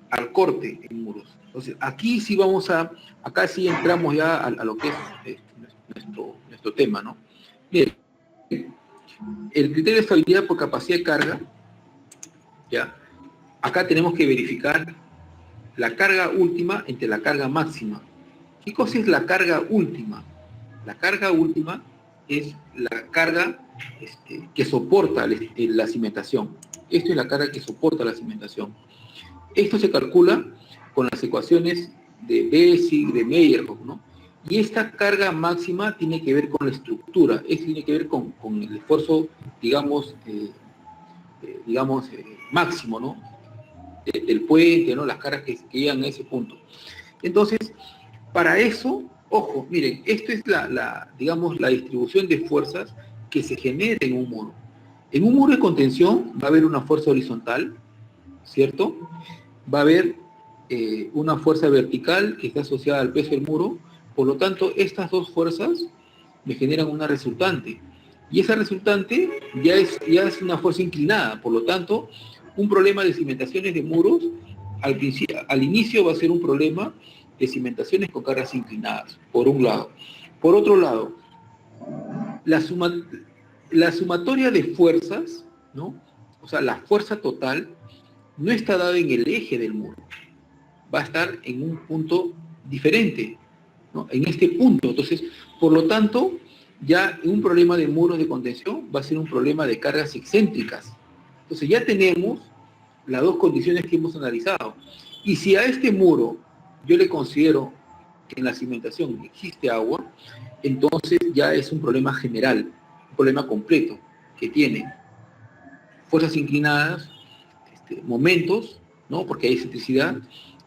al corte en muros? Entonces, aquí sí acá sí entramos ya a lo que es nuestro tema, ¿no? Bien, el criterio de estabilidad por capacidad de carga, ¿ya? Acá tenemos que verificar la carga última entre la carga máxima. ¿Qué cosa es la carga última? La carga última es la carga que soporta la cimentación. Esto es la carga que soporta la cimentación. Esto se calcula con las ecuaciones de Bessig, de Meyerhof, ¿no? Y esta carga máxima tiene que ver con la estructura, esto tiene que ver con el esfuerzo, digamos, máximo, ¿no? Del puente, ¿no? Las cargas que llegan a ese punto. Entonces, para eso, ojo, miren, esto es digamos, la distribución de fuerzas que se genera en un muro. En un muro de contención va a haber una fuerza horizontal, ¿cierto? Va a haber una fuerza vertical que está asociada al peso del muro. Por lo tanto, estas dos fuerzas me generan una resultante. Y esa resultante ya es una fuerza inclinada. Por lo tanto, un problema de cimentaciones de muros, al inicio va a ser un problema de cimentaciones con cargas inclinadas, por un lado. Por otro lado, la sumatoria de fuerzas, ¿no? O sea, la fuerza total no está dada en el eje del muro. Va a estar en un punto diferente, ¿no? En este punto. Entonces, por lo tanto, ya un problema de muros de contención va a ser un problema de cargas excéntricas. Entonces ya tenemos las dos condiciones que hemos analizado. Y si a este muro yo le considero que en la cimentación existe agua, entonces ya es un problema general, un problema completo, que tiene fuerzas inclinadas, momentos, ¿no? Porque hay excentricidad,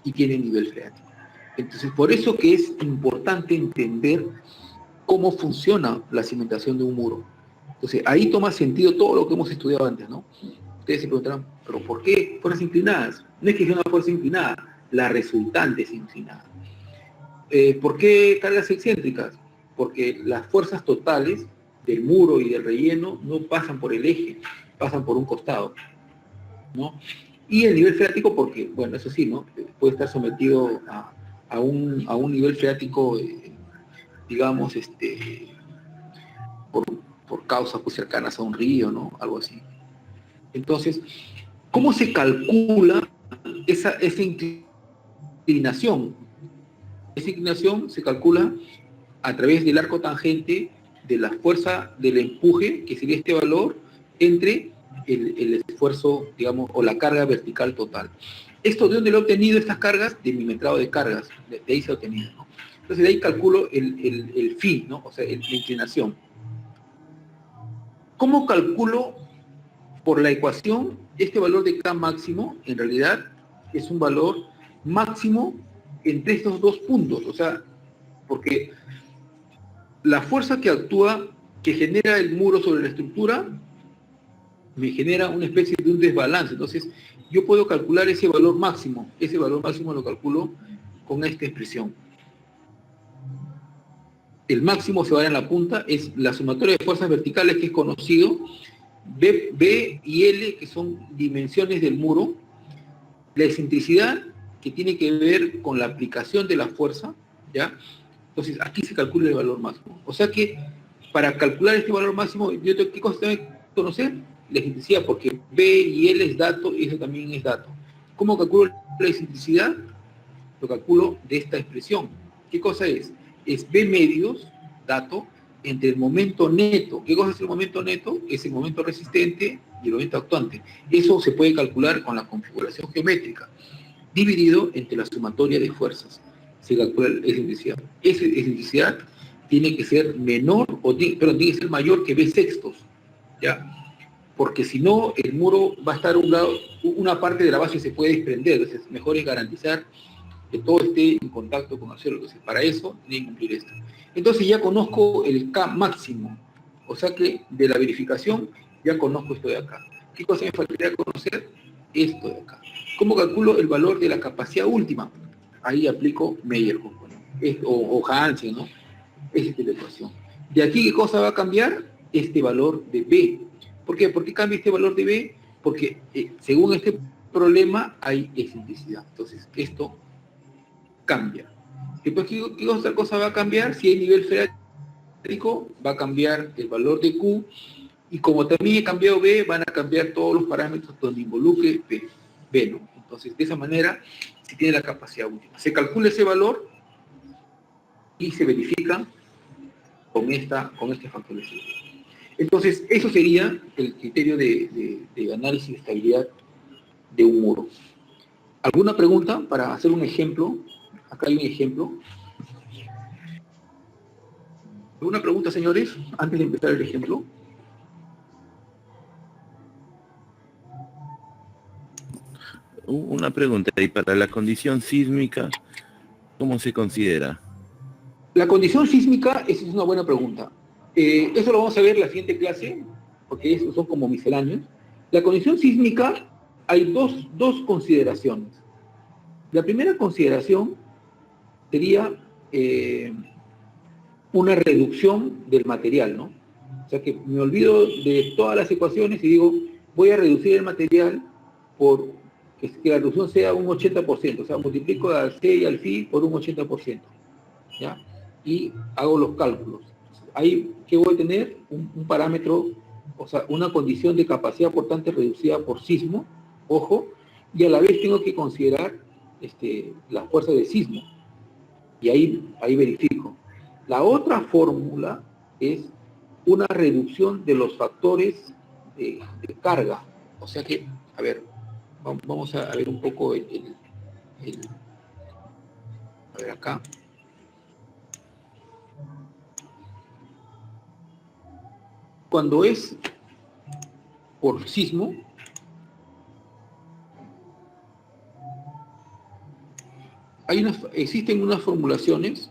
y tiene nivel freático. Entonces, por eso que es importante entender cómo funciona la cimentación de un muro. Entonces, ahí toma sentido todo lo que hemos estudiado antes, ¿no? Ustedes se preguntarán, ¿pero por qué fuerzas inclinadas? No es que sea una fuerza inclinada, la resultante es inclinada. ¿Por qué cargas excéntricas? Porque las fuerzas totales del muro y del relleno no pasan por el eje, pasan por un costado, ¿no? Y el nivel freático porque, bueno, eso sí, ¿no? Puede estar sometido a un nivel freático, digamos, por causas pues, cercanas a un río, ¿no? Algo así. Entonces, ¿cómo se calcula esa inclinación? Esa inclinación se calcula a través del arco tangente de la fuerza del empuje, que sería este valor, entre el esfuerzo, digamos, o la carga vertical total. ¿Esto de dónde lo he obtenido, estas cargas? De mi metrado de cargas, de ahí se ha obtenido, ¿no? Entonces de ahí calculo el phi, ¿no? O sea, la inclinación. ¿Cómo calculo por la ecuación este valor de K máximo? En realidad es un valor máximo entre estos dos puntos, o sea, porque la fuerza que actúa, que genera el muro sobre la estructura, me genera una especie de un desbalance. Entonces, yo puedo calcular ese valor máximo lo calculo con esta expresión. El máximo se va en la punta, es la sumatoria de fuerzas verticales que es conocido, B y L, que son dimensiones del muro, la excentricidad, que tiene que ver con la aplicación de la fuerza, ¿ya? Entonces, aquí se calcula el valor máximo. O sea que, para calcular este valor máximo, yo tengo, ¿qué cosa tengo que conocer? La excentricidad, porque B y L es dato, y eso también es dato. ¿Cómo calculo la excentricidad? Lo calculo de esta expresión. ¿Qué cosa es? Es B medios, dato, entre el momento neto. ¿Qué cosa es el momento neto? Es el momento resistente y el momento actuante. Eso se puede calcular con la configuración geométrica, dividido entre la sumatoria de fuerzas. Se calcula la excentricidad. Esa excentricidad tiene que ser menor, tiene que ser mayor que B sextos, ¿ya? Porque si no, el muro va a estar a un lado, una parte de la base se puede desprender. Entonces, mejor es garantizar que todo esté en contacto con el suelo. Entonces, para eso tienen que cumplir esto. Entonces ya conozco el K máximo. O sea que de la verificación ya conozco esto de acá. ¿Qué cosa me faltaría conocer? Esto de acá. ¿Cómo calculo el valor de la capacidad última? Ahí aplico Meyerhof, o Hansen, ¿no? Esa es la ecuación. De aquí, ¿qué cosa va a cambiar? Este valor de B. ¿Por qué? ¿Por qué cambia este valor de B? Porque según este problema hay excentricidad. Entonces, esto cambia. Después, ¿qué otra cosa va a cambiar? Si hay nivel freático, va a cambiar el valor de Q, y como también he cambiado B, van a cambiar todos los parámetros donde involucre B, ¿no? Entonces, de esa manera, se tiene la capacidad última. Se calcula ese valor y se verifica con este factor de seguridad. Entonces, eso sería el criterio de análisis de estabilidad de un muro. ¿Alguna pregunta para hacer un ejemplo? Acá hay un ejemplo. ¿Alguna pregunta, señores, antes de empezar el ejemplo? Una pregunta, y para la condición sísmica, ¿cómo se considera? La condición sísmica, esa es una buena pregunta. Eso lo vamos a ver en la siguiente clase, porque esos son como misceláneos. La condición sísmica, hay dos consideraciones. La primera consideración sería una reducción del material, ¿no? O sea que me olvido de todas las ecuaciones y digo, voy a reducir el material por que la reducción sea un 80%, o sea, multiplico al C y al Phi por un 80%, ¿ya? Y hago los cálculos. Ahí, ¿qué voy a tener? Un parámetro, o sea, una condición de capacidad portante reducida por sismo, ojo, y a la vez tengo que considerar la fuerza de sismo, y ahí verifico. La otra fórmula es una reducción de los factores de carga, o sea que, a ver, vamos a ver un poco a ver acá. Cuando es por sismo, existen unas formulaciones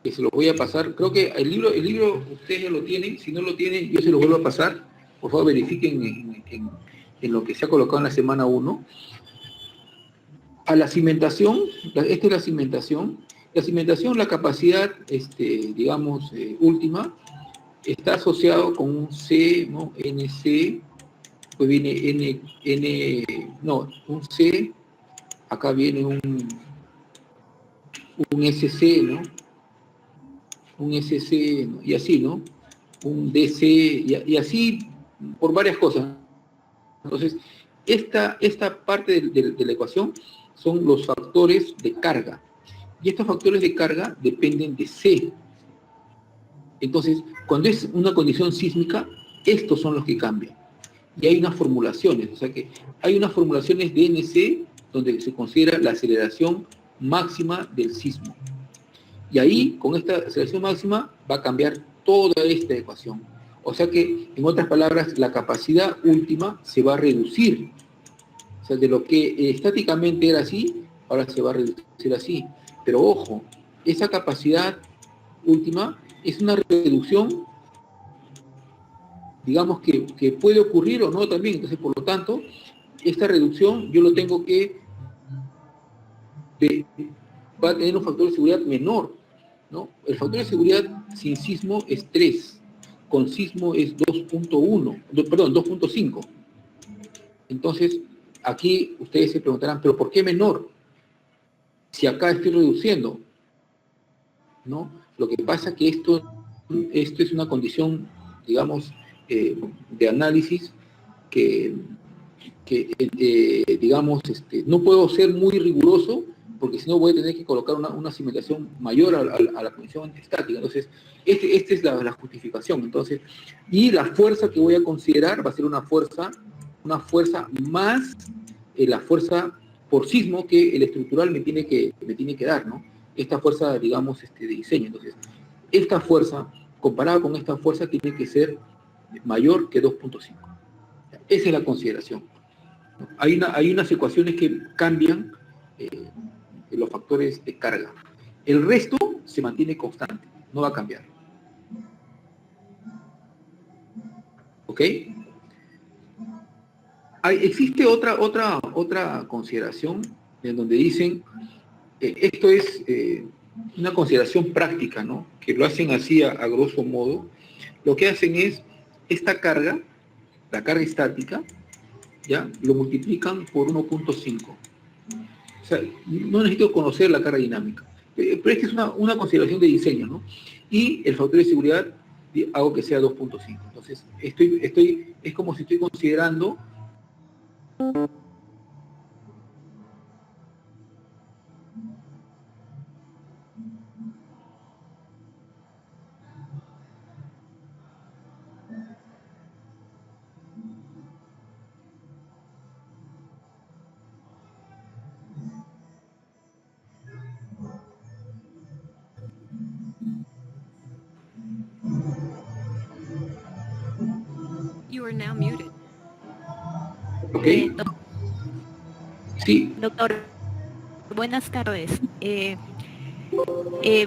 que se los voy a pasar. Creo que el libro ustedes ya lo tienen. Si no lo tienen, yo se los vuelvo a pasar. Por favor, verifiquen en lo que se ha colocado en la semana 1. A la cimentación, esta es la cimentación. La cimentación, la capacidad, digamos, última, está asociado con un C, ¿no? NC, pues viene un C, acá viene un SC, ¿no? Un SC, ¿no? Y así, ¿no? Un DC, y así por varias cosas. Entonces, esta parte de la ecuación son los factores de carga. Y estos factores de carga dependen de C. Entonces, cuando es una condición sísmica, estos son los que cambian. Y hay unas formulaciones, o sea que hay unas formulaciones de NC donde se considera la aceleración máxima del sismo. Y ahí, con esta aceleración máxima, va a cambiar toda esta ecuación. O sea que, en otras palabras, la capacidad última se va a reducir. O sea, de lo que estáticamente era así, ahora se va a reducir así. Pero ojo, esa capacidad última es una reducción, digamos que puede ocurrir o no también. Entonces, por lo tanto, esta reducción yo lo tengo que va a tener un factor de seguridad menor, ¿no? El factor de seguridad sin sismo es 3, con sismo es 2.5. Entonces, aquí ustedes se preguntarán, ¿pero por qué menor? Si acá estoy reduciendo, ¿no? Lo que pasa es que esto es una condición, digamos, de análisis que digamos, no puedo ser muy riguroso porque si no voy a tener que colocar una cimentación mayor a la condición estática. Entonces, esta es la justificación. Entonces, y la fuerza que voy a considerar va a ser una fuerza más la fuerza por sismo que el estructural me tiene que dar, ¿no? Esta fuerza, digamos, de diseño. Entonces, esta fuerza, comparada con esta fuerza, tiene que ser mayor que 2.5. Esa es la consideración. Hay unas ecuaciones que cambian los factores de carga. El resto se mantiene constante, no va a cambiar. ¿Ok? Existe otra consideración en donde dicen, esto es una consideración práctica, ¿no? Que lo hacen así a grosso modo. Lo que hacen es, esta carga, la carga estática, ¿ya? Lo multiplican por 1.5. O sea, no necesito conocer la carga dinámica. Pero esta es una consideración de diseño, ¿no? Y el factor de seguridad hago que sea 2.5. Entonces, es como si estoy considerando You are now muted. ¿ok? Sí. Doctor, buenas tardes.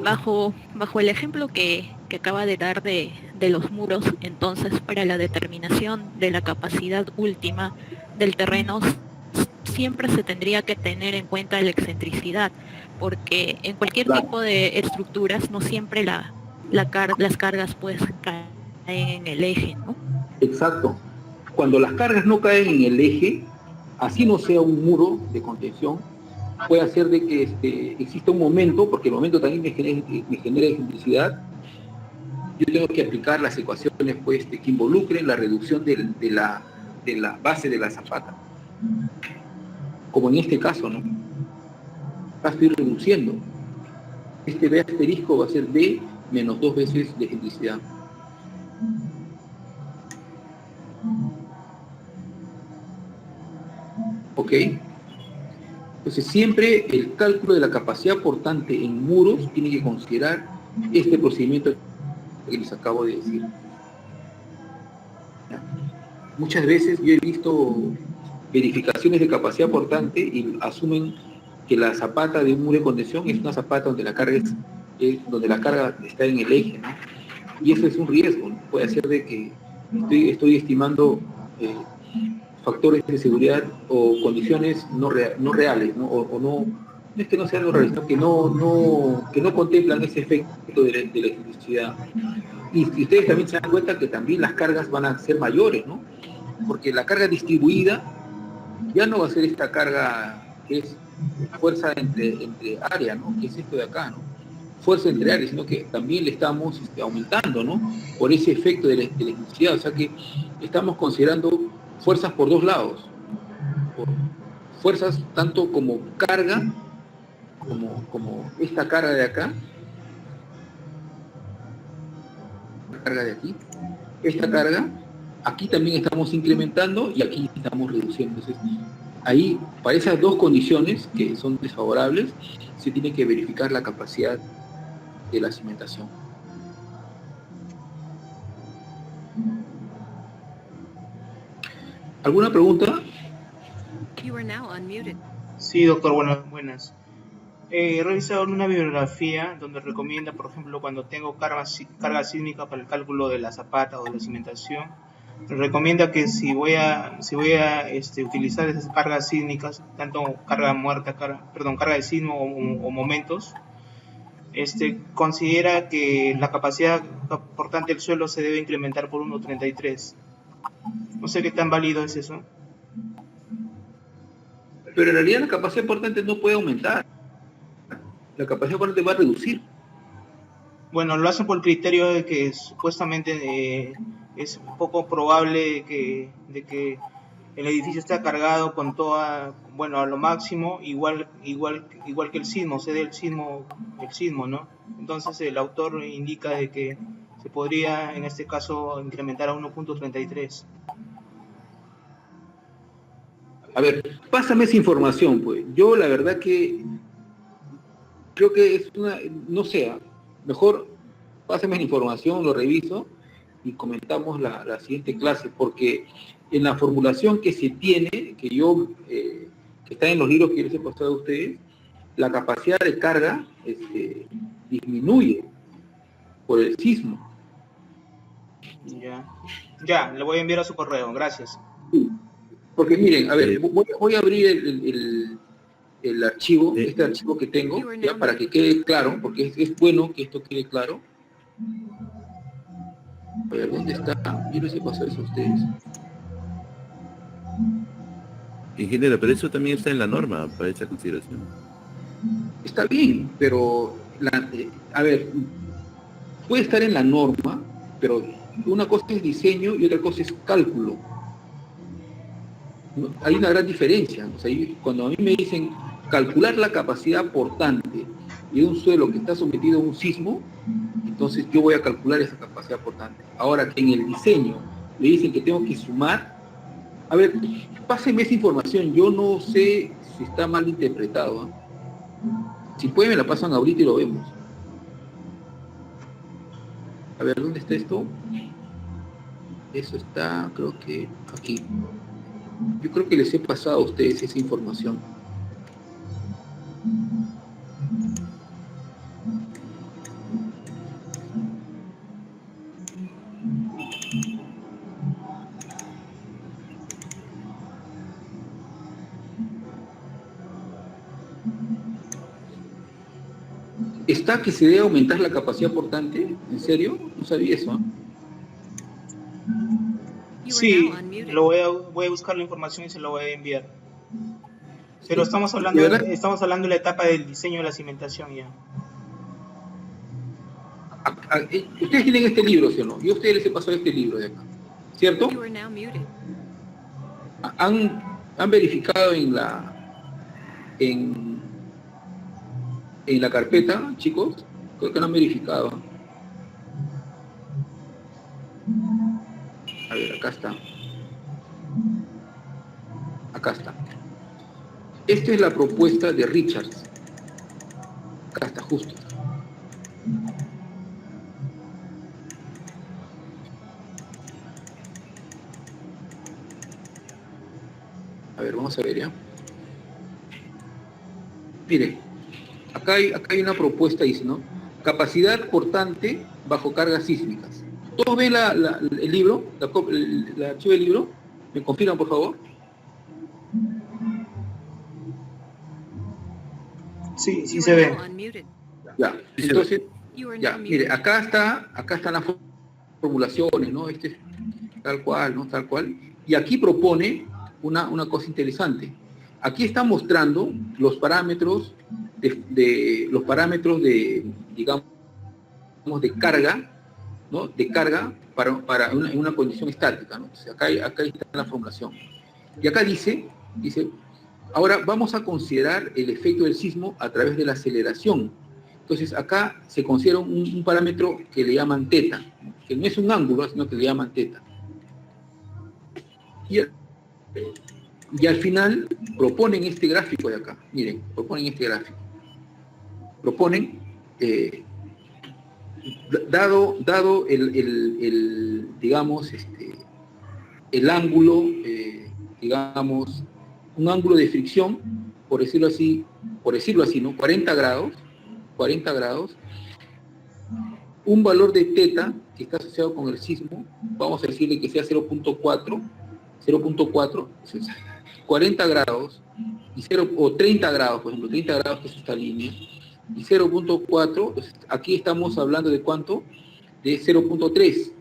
Bajo el ejemplo que que acaba de dar de los muros, entonces para la determinación de la capacidad última del terreno siempre se tendría que tener en cuenta la excentricidad, porque en cualquier Claro. tipo de estructuras no siempre las cargas pues caen en el eje, ¿no? Exacto. Cuando las cargas no caen en el eje, así no sea un muro de contención, puede hacer de que exista un momento, porque el momento también me genera excentricidad. Yo tengo que aplicar las ecuaciones pues, que involucren la reducción de la base de la zapata. Como en este caso, ¿no? Acá estoy reduciendo. Este B asterisco va a ser B menos 2 veces de excentricidad. ¿Ok? Entonces siempre el cálculo de la capacidad portante en muros tiene que considerar este procedimiento que les acabo de decir. ¿Ya? Muchas veces yo he visto verificaciones de capacidad portante y asumen que la zapata de un muro de contención es una zapata donde la carga donde la carga está en el eje, ¿no? Y eso es un riesgo, ¿no? Puede ser de que estoy estimando factores de seguridad o condiciones no reales, ¿no? O no es que no sean no reales, sino que no contemplan ese efecto de la electricidad. Y ustedes también se dan cuenta que también las cargas van a ser mayores, ¿no? Porque la carga distribuida ya no va a ser esta carga que es fuerza entre área, ¿no? Que es esto de acá, ¿no? Fuerza entre áreas, sino que también le estamos aumentando, ¿no? Por ese efecto de la electricidad, o sea que estamos considerando fuerzas por dos lados, fuerzas tanto como carga, como esta carga de acá, la carga de aquí, esta carga, aquí también estamos incrementando y aquí estamos reduciendo. Entonces, ahí, para esas dos condiciones que son desfavorables, se tiene que verificar la capacidad de la cimentación. ¿Alguna pregunta? Sí, doctor, buenas. He revisado una bibliografía donde recomienda, por ejemplo, cuando tengo carga sísmica para el cálculo de la zapata o de la cimentación, recomienda que si voy a utilizar esas cargas sísmicas, tanto carga muerta, carga de sismo o momentos, considera que la capacidad portante del suelo se debe incrementar por 1.33. No sé qué tan válido es eso. Pero en realidad la capacidad portante no puede aumentar. La capacidad portante va a reducir. Bueno, lo hacen por el criterio de que supuestamente es poco probable de que el edificio esté cargado con toda, bueno, a lo máximo, igual que el sismo, se dé el sismo, ¿no? Entonces el autor indica de que se podría, en este caso, incrementar a 1.33. A ver, pásame esa información, pues. Yo la verdad que creo que es no sé, mejor pásame la información, lo reviso y comentamos la siguiente clase, porque en la formulación que se tiene, que está en los libros que les he pasado a ustedes, la capacidad de carga disminuye por el sismo. Ya, le voy a enviar a su correo, gracias. Sí. Porque miren, a ver, voy a abrir el archivo, este archivo que tengo, ya para que quede claro, porque es bueno que esto quede claro. A ver, ¿dónde está? Yo les he pasado eso a ustedes. Ingeniero, pero eso también está en la norma para esta consideración. Está bien, pero a ver, puede estar en la norma, pero una cosa es diseño y otra cosa es cálculo. Hay una gran diferencia. O sea, cuando a mí me dicen calcular la capacidad portante de un suelo que está sometido a un sismo, entonces yo voy a calcular esa capacidad portante. Ahora que en el diseño le dicen que tengo que sumar, a ver, pásenme esa información, yo no sé si está mal interpretado, ¿eh? Si pueden me la pasan ahorita y lo vemos. A ver, ¿dónde está esto? Eso está, creo que aquí. Yo creo que les he pasado a ustedes esa información. ¿Está que se debe aumentar la capacidad portante? ¿En serio? No sabía eso, ¿eh? Sí, voy a buscar la información y se lo voy a enviar. Pero Sí. estamos ¿De hablando verdad? de la etapa del diseño de la cimentación ya. Ustedes tienen este libro, ¿sí o no? Yo a ustedes les he pasado este libro de acá, ¿cierto? Han verificado en la carpeta, chicos, creo que no han verificado. A ver, acá está. Acá está. Esta es la propuesta de Richards. Acá está, justo. A ver, vamos a ver ya. Mire, acá hay una propuesta, dice, ¿no? Capacidad portante bajo cargas sísmicas. ¿Todos ven el libro? ¿El archivo del libro? ¿Me confirman, por favor? Sí, sí se ve. Ya, entonces, ya, mire, acá están las formulaciones, ¿no? Este es tal cual, ¿no? Tal cual. Y aquí propone una cosa interesante. Aquí está mostrando los parámetros digamos, de carga, ¿no? De carga para una condición estática, ¿no? Entonces, acá está la formulación. Y acá dice, ahora vamos a considerar el efecto del sismo a través de la aceleración. Entonces, acá se considera un parámetro que le llaman teta, que no es un ángulo, sino que le llaman teta. Y al final proponen este gráfico de acá. Miren, proponen este gráfico. Proponen, dado el digamos, el ángulo, digamos, un ángulo de fricción, por decirlo así, ¿no? 40 grados, un valor de teta que está asociado con el sismo, vamos a decirle que sea 0.4, 40 grados, o 30 grados, por ejemplo, 30 grados que es esta línea, y 0.4, aquí estamos hablando de ¿cuánto? De 0.3.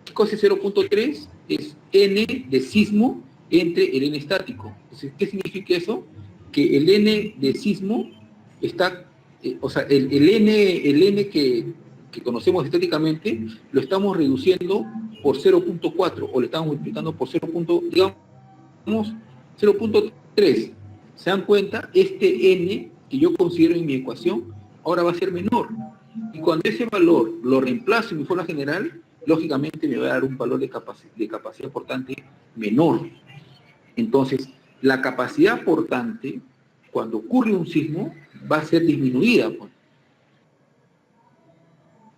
¿Qué cosa es 0.3? Es N de sismo entre el N estático. Entonces, ¿qué significa eso? Que el N de sismo está, o sea, el N que conocemos estáticamente, lo estamos reduciendo por 0.4, o le estamos multiplicando por 0.3. ¿Se dan cuenta? Este N que yo considero en mi ecuación, ahora va a ser menor. Y cuando ese valor lo reemplazo en mi fórmula general, lógicamente me va a dar un valor de capacidad portante menor. Entonces, la capacidad portante, cuando ocurre un sismo, va a ser disminuida, pues.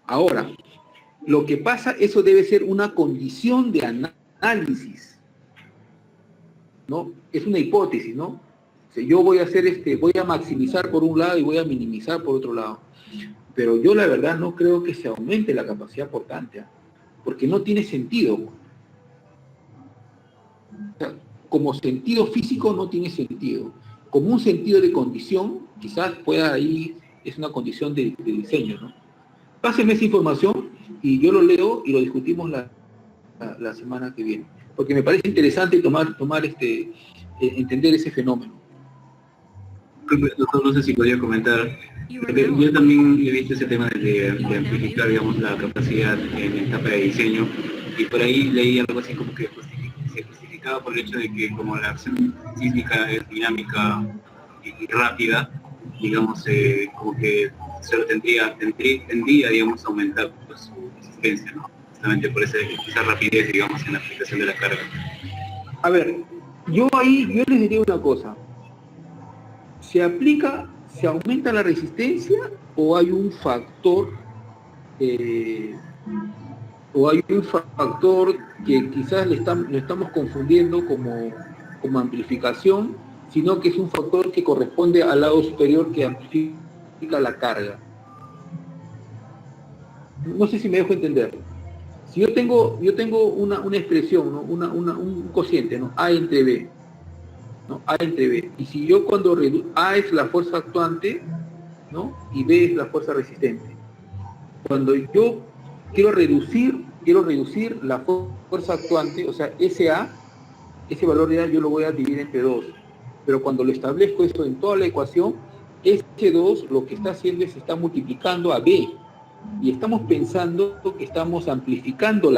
Ahora, lo que pasa, eso debe ser una condición de análisis, ¿no? Es una hipótesis, ¿no? O sea, yo voy a hacer voy a maximizar por un lado y voy a minimizar por otro lado. Pero yo la verdad no creo que se aumente la capacidad portante, ¿eh? Porque no tiene sentido. O sea, como sentido físico no tiene sentido. Como un sentido de condición, quizás pueda ahí, es una condición de diseño, ¿no? Pásenme esa información y yo lo leo y lo discutimos la semana que viene. Porque me parece interesante entender ese fenómeno. Doctor, no sé si podría comentar. Yo también he visto ese tema de amplificar, digamos, la capacidad en etapa de diseño, y por ahí leí algo así como que se justificaba por el hecho de que como la acción sísmica es dinámica y rápida, digamos, como que se lo tendría, digamos, a aumentar pues, su resistencia, ¿no? Justamente por esa rapidez, digamos, en la aplicación de la carga. A ver, yo les diría una cosa. ¿Se aumenta la resistencia o hay un factor que quizás lo estamos confundiendo como amplificación, sino que es un factor que corresponde al lado superior que amplifica la carga? No sé si me dejo entender. Si yo tengo una expresión, ¿no? un cociente, ¿no? A entre B, ¿no? A entre B. Y si yo cuando A es la fuerza actuante ¿no? Y B es la fuerza resistente. Cuando yo quiero reducir la fuerza actuante, o sea, ese valor de A yo lo voy a dividir entre 2. Pero cuando lo establezco esto en toda la ecuación, este 2 lo que está haciendo es está multiplicando a B. Y estamos pensando que estamos amplificando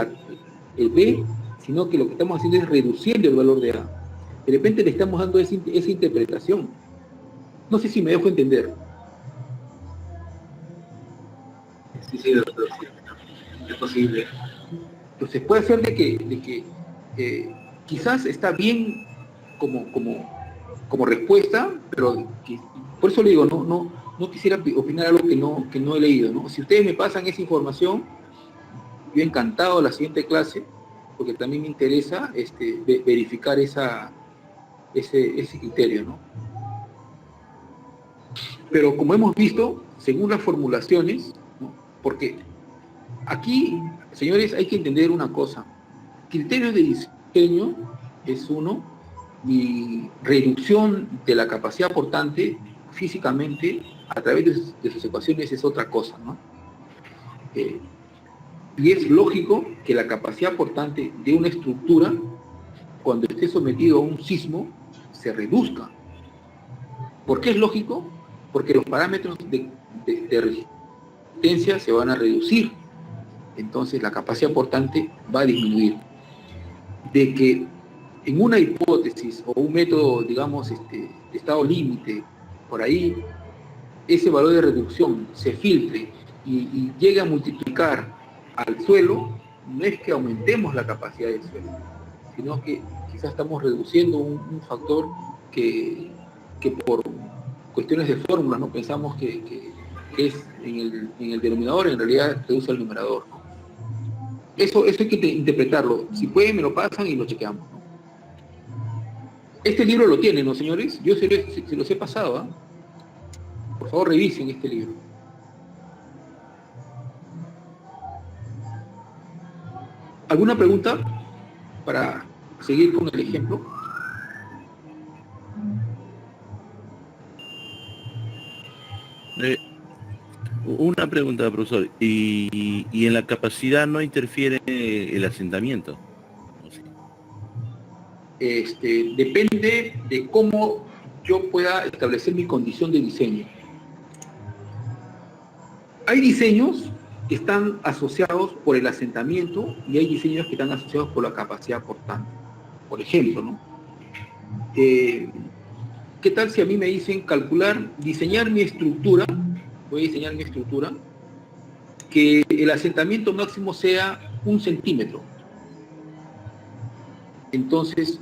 el B, sino que lo que estamos haciendo es reduciendo el valor de A. De repente le estamos dando esa interpretación. No sé si me dejo entender. Sí, doctor, sí. Es posible. Entonces puede ser de que quizás está bien como respuesta, pero por eso le digo, no quisiera opinar algo que no he leído, ¿no? Si ustedes me pasan esa información, yo encantado la siguiente clase, porque también me interesa verificar ese criterio, ¿no? Pero como hemos visto, según las formulaciones, ¿no? Porque aquí, señores, hay que entender una cosa. Criterios de diseño es uno, y reducción de la capacidad portante físicamente a través de sus ecuaciones es otra cosa, ¿no? Y es lógico que la capacidad portante de una estructura, cuando esté sometido a un sismo, se reduzca. ¿Por qué es lógico? Porque los parámetros de resistencia se van a reducir. Entonces la capacidad portante va a disminuir. De que en una hipótesis o un método, digamos, de estado límite, por ahí, ese valor de reducción se filtre y llegue a multiplicar al suelo, no es que aumentemos la capacidad del suelo, sino que quizás estamos reduciendo un factor que por cuestiones de fórmula no pensamos que es en el denominador, en realidad reduce el numerador, ¿no? Eso hay que interpretarlo. Si pueden, me lo pasan y lo chequeamos, ¿no? Este libro lo tienen, ¿no, señores? Yo se los he pasado, ¿eh? Por favor, revisen este libro. ¿Alguna pregunta para seguir con el ejemplo? Una pregunta, profesor. ¿Y en la capacidad no interfiere el asentamiento? Depende de cómo yo pueda establecer mi condición de diseño. Hay diseños que están asociados por el asentamiento y hay diseños que están asociados por la capacidad portante. Por ejemplo, ¿no? ¿Qué tal si a mí me dicen diseñar mi estructura? Voy a diseñar mi estructura, que el asentamiento máximo sea 1 centímetro. Entonces,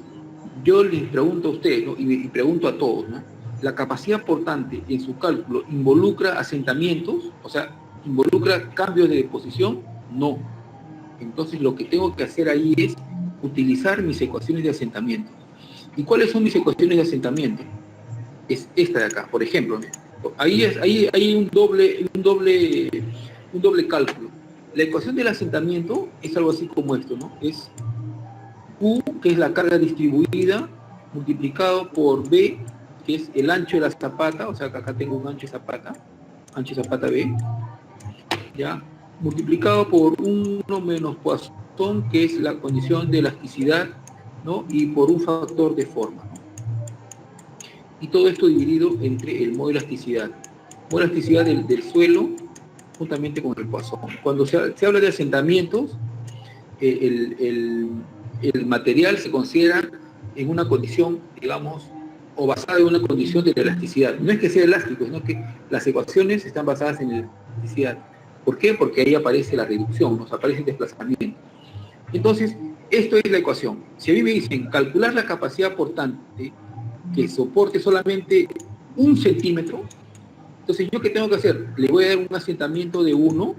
yo les pregunto a ustedes, ¿no? y pregunto a todos, ¿no? ¿La capacidad portante en su cálculo involucra asentamientos? O sea, ¿involucra cambios de posición? No. Entonces, lo que tengo que hacer ahí es utilizar mis ecuaciones de asentamiento. ¿Y cuáles son mis ecuaciones de asentamiento? Es esta de acá, por ejemplo, ¿no? Ahí hay un doble cálculo. La ecuación del asentamiento es algo así como esto, ¿no? Es Q, que es la carga distribuida, multiplicado por B, que es el ancho de la zapata, o sea que acá tengo un ancho de zapata B, ¿ya? Multiplicado por 1 menos Poisson, que es la condición de elasticidad, ¿no? Y por un factor de forma, ¿no? Y todo esto dividido entre el modo de elasticidad. Modo de elasticidad del suelo, juntamente con el Poisson. Cuando se habla de asentamientos, el material se considera en una condición, digamos, o basada en una condición de elasticidad. No es que sea elástico, sino que las ecuaciones están basadas en la elasticidad. ¿Por qué? Porque ahí aparece la reducción, nos aparece el desplazamiento. Entonces, esto es la ecuación. Si a mí me dicen calcular la capacidad portante que soporte solamente 1 centímetro, entonces ¿yo qué tengo que hacer? Le voy a dar un asentamiento de 1,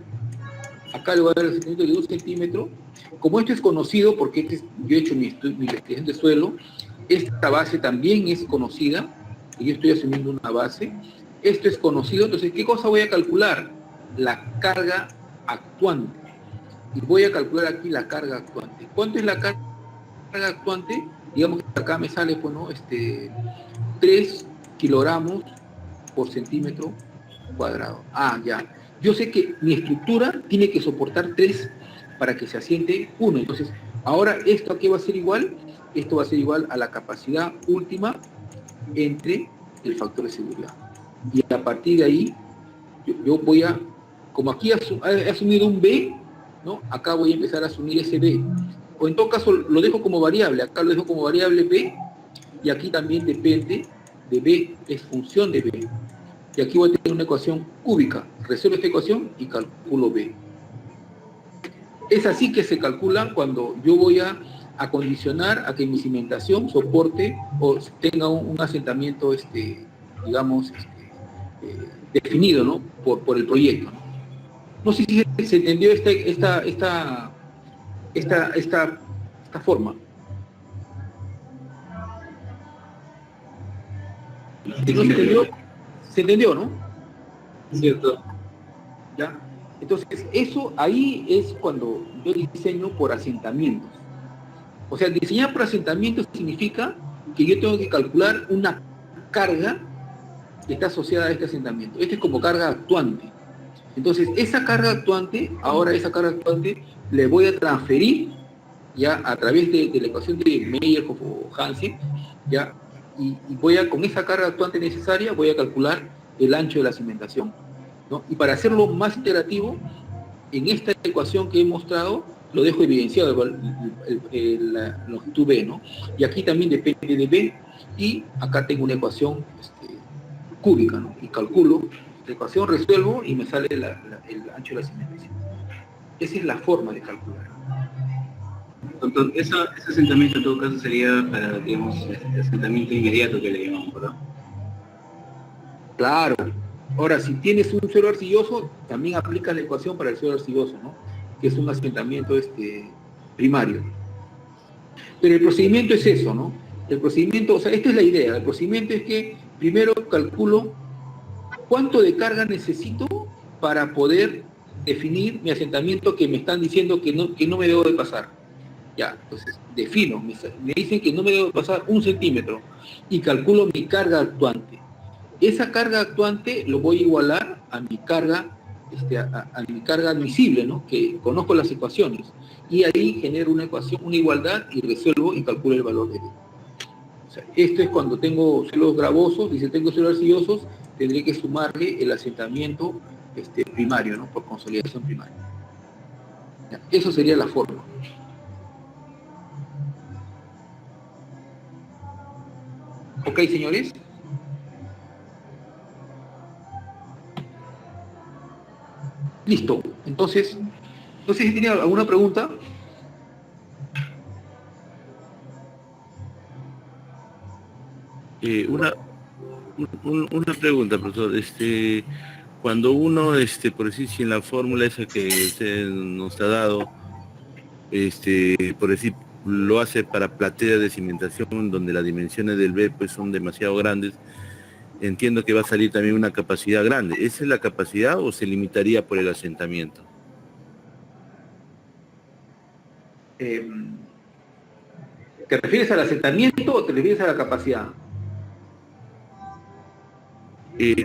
acá le voy a dar el asentamiento de 2 centímetros. Como esto es conocido, porque yo he hecho mi investigación de suelo, esta base también es conocida, y yo estoy asumiendo una base, esto es conocido, entonces ¿qué cosa voy a calcular? La carga actuante. Y voy a calcular aquí la carga actuante. ¿Cuánto es la carga actuante? Digamos que acá me sale, pues, ¿no? 3 kilogramos por centímetro cuadrado. Ah, ya. Yo sé que mi estructura tiene que soportar 3 para que se asiente 1. Entonces, ahora esto aquí va a ser igual, esto va a ser igual a la capacidad última entre el factor de seguridad. Y a partir de ahí, yo voy a, como aquí he asumido un B, ¿no? Acá voy a empezar a asumir ese B. O en todo caso lo dejo como variable, acá lo dejo como variable B, y aquí también depende de B, es función de B. Y aquí voy a tener una ecuación cúbica. Resuelvo esta ecuación y calculo B. Es así que se calcula cuando yo voy a acondicionar a que mi cimentación soporte o tenga un asentamiento, digamos, definido, ¿no? Por el proyecto, ¿no? No sé si se entendió esta forma. Si no se entendió, se entendió, ¿no? Cierto. ¿Ya? Entonces, eso ahí es cuando yo diseño por asentamientos. O sea, diseñar por asentamientos significa que yo tengo que calcular una carga que está asociada a este asentamiento. Este es como carga actuante. Entonces, esa carga actuante, ahora esa carga actuante le voy a transferir ya a través de la ecuación de Meyerhoff o Hansen, ya, y voy a, con esa carga actuante necesaria, voy a calcular el ancho de la cimentación, ¿no? Y para hacerlo más interactivo, en esta ecuación que he mostrado, lo dejo evidenciado, la longitud B, ¿no? Y aquí también depende de B, y acá tengo una ecuación cúbica, ¿no? Y calculo la ecuación, resuelvo y me sale el ancho de la cimentación. Esa es la forma de calcular. Doctor, ese asentamiento en todo caso sería para, digamos, este asentamiento inmediato que le llamamos, ¿verdad? Claro. Ahora, si tienes un suelo arcilloso, también aplicas la ecuación para el suelo arcilloso, ¿no? Que es un asentamiento primario. Pero el procedimiento es eso, ¿no? El procedimiento, o sea, esta es la idea. El procedimiento es que primero calculo cuánto de carga necesito para poder definir mi asentamiento que me están diciendo que no me debo de pasar. Ya, entonces defino, me dicen que no me debo pasar 1 centímetro y calculo mi carga actuante. Esa carga actuante lo voy a igualar a mi carga, a mi carga admisible, ¿no? Que conozco las ecuaciones. Y ahí genero una ecuación, una igualdad y resuelvo y calculo el valor de B. O sea, esto es cuando tengo suelos gravosos, y si tengo suelos arcillosos, tendré que sumarle el asentamiento primario, ¿no? Por consolidación primaria. Ya, eso sería la forma. ¿Ok, señores? Listo. Entonces, no sé si tenía alguna pregunta. Una pregunta, profesor. Cuando uno, por decir, si en la fórmula esa que usted nos ha dado, por decir, lo hace para platea de cimentación, donde las dimensiones del B pues son demasiado grandes, entiendo que va a salir también una capacidad grande. ¿Esa es la capacidad o se limitaría por el asentamiento? ¿Te refieres al asentamiento o te refieres a la capacidad?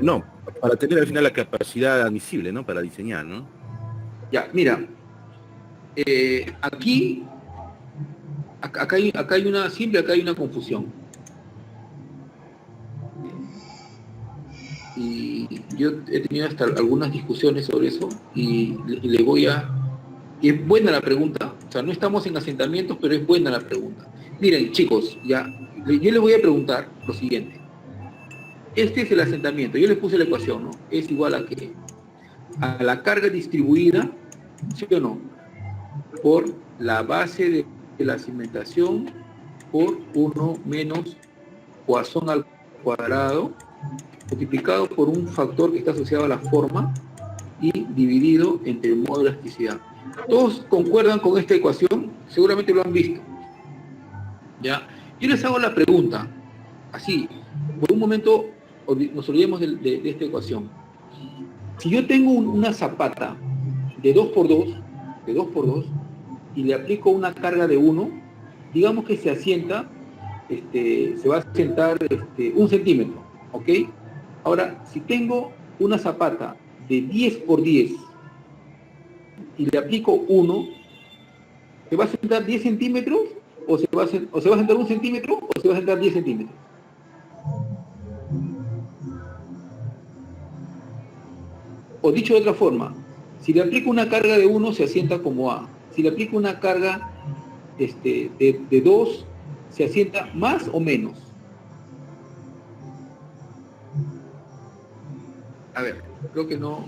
No, para tener al final la capacidad admisible, ¿no? Para diseñar, ¿no? Ya, mira, acá hay una confusión. Y yo he tenido hasta algunas discusiones sobre eso y es buena la pregunta. O sea, no estamos en asentamientos, pero es buena la pregunta. Miren, chicos, ya, yo les voy a preguntar lo siguiente. Este es el asentamiento, yo les puse la ecuación, ¿no? Es igual a que a la carga distribuida, ¿sí o no? Por la base de la cimentación por 1 menos Poisson al cuadrado, multiplicado por un factor que está asociado a la forma y dividido entre el módulo de elasticidad. ¿Todos concuerdan con esta ecuación? Seguramente lo han visto. ¿Ya? Yo les hago la pregunta, así, por un momento nos olvidemos de esta ecuación. Si yo tengo una zapata de 2x2, y le aplico una carga de 1, digamos que se asienta, se va a asentar 1 centímetro, ¿ok? Ahora, si tengo una zapata de 10 por 10 y le aplico 1, ¿se va a sentar 10 centímetros o se va a sentar 1 centímetro o se va a sentar 10 centímetros? O dicho de otra forma, si le aplico una carga de 1 se asienta como A. Si le aplico una carga de 2, se asienta más o menos. A ver, creo que no.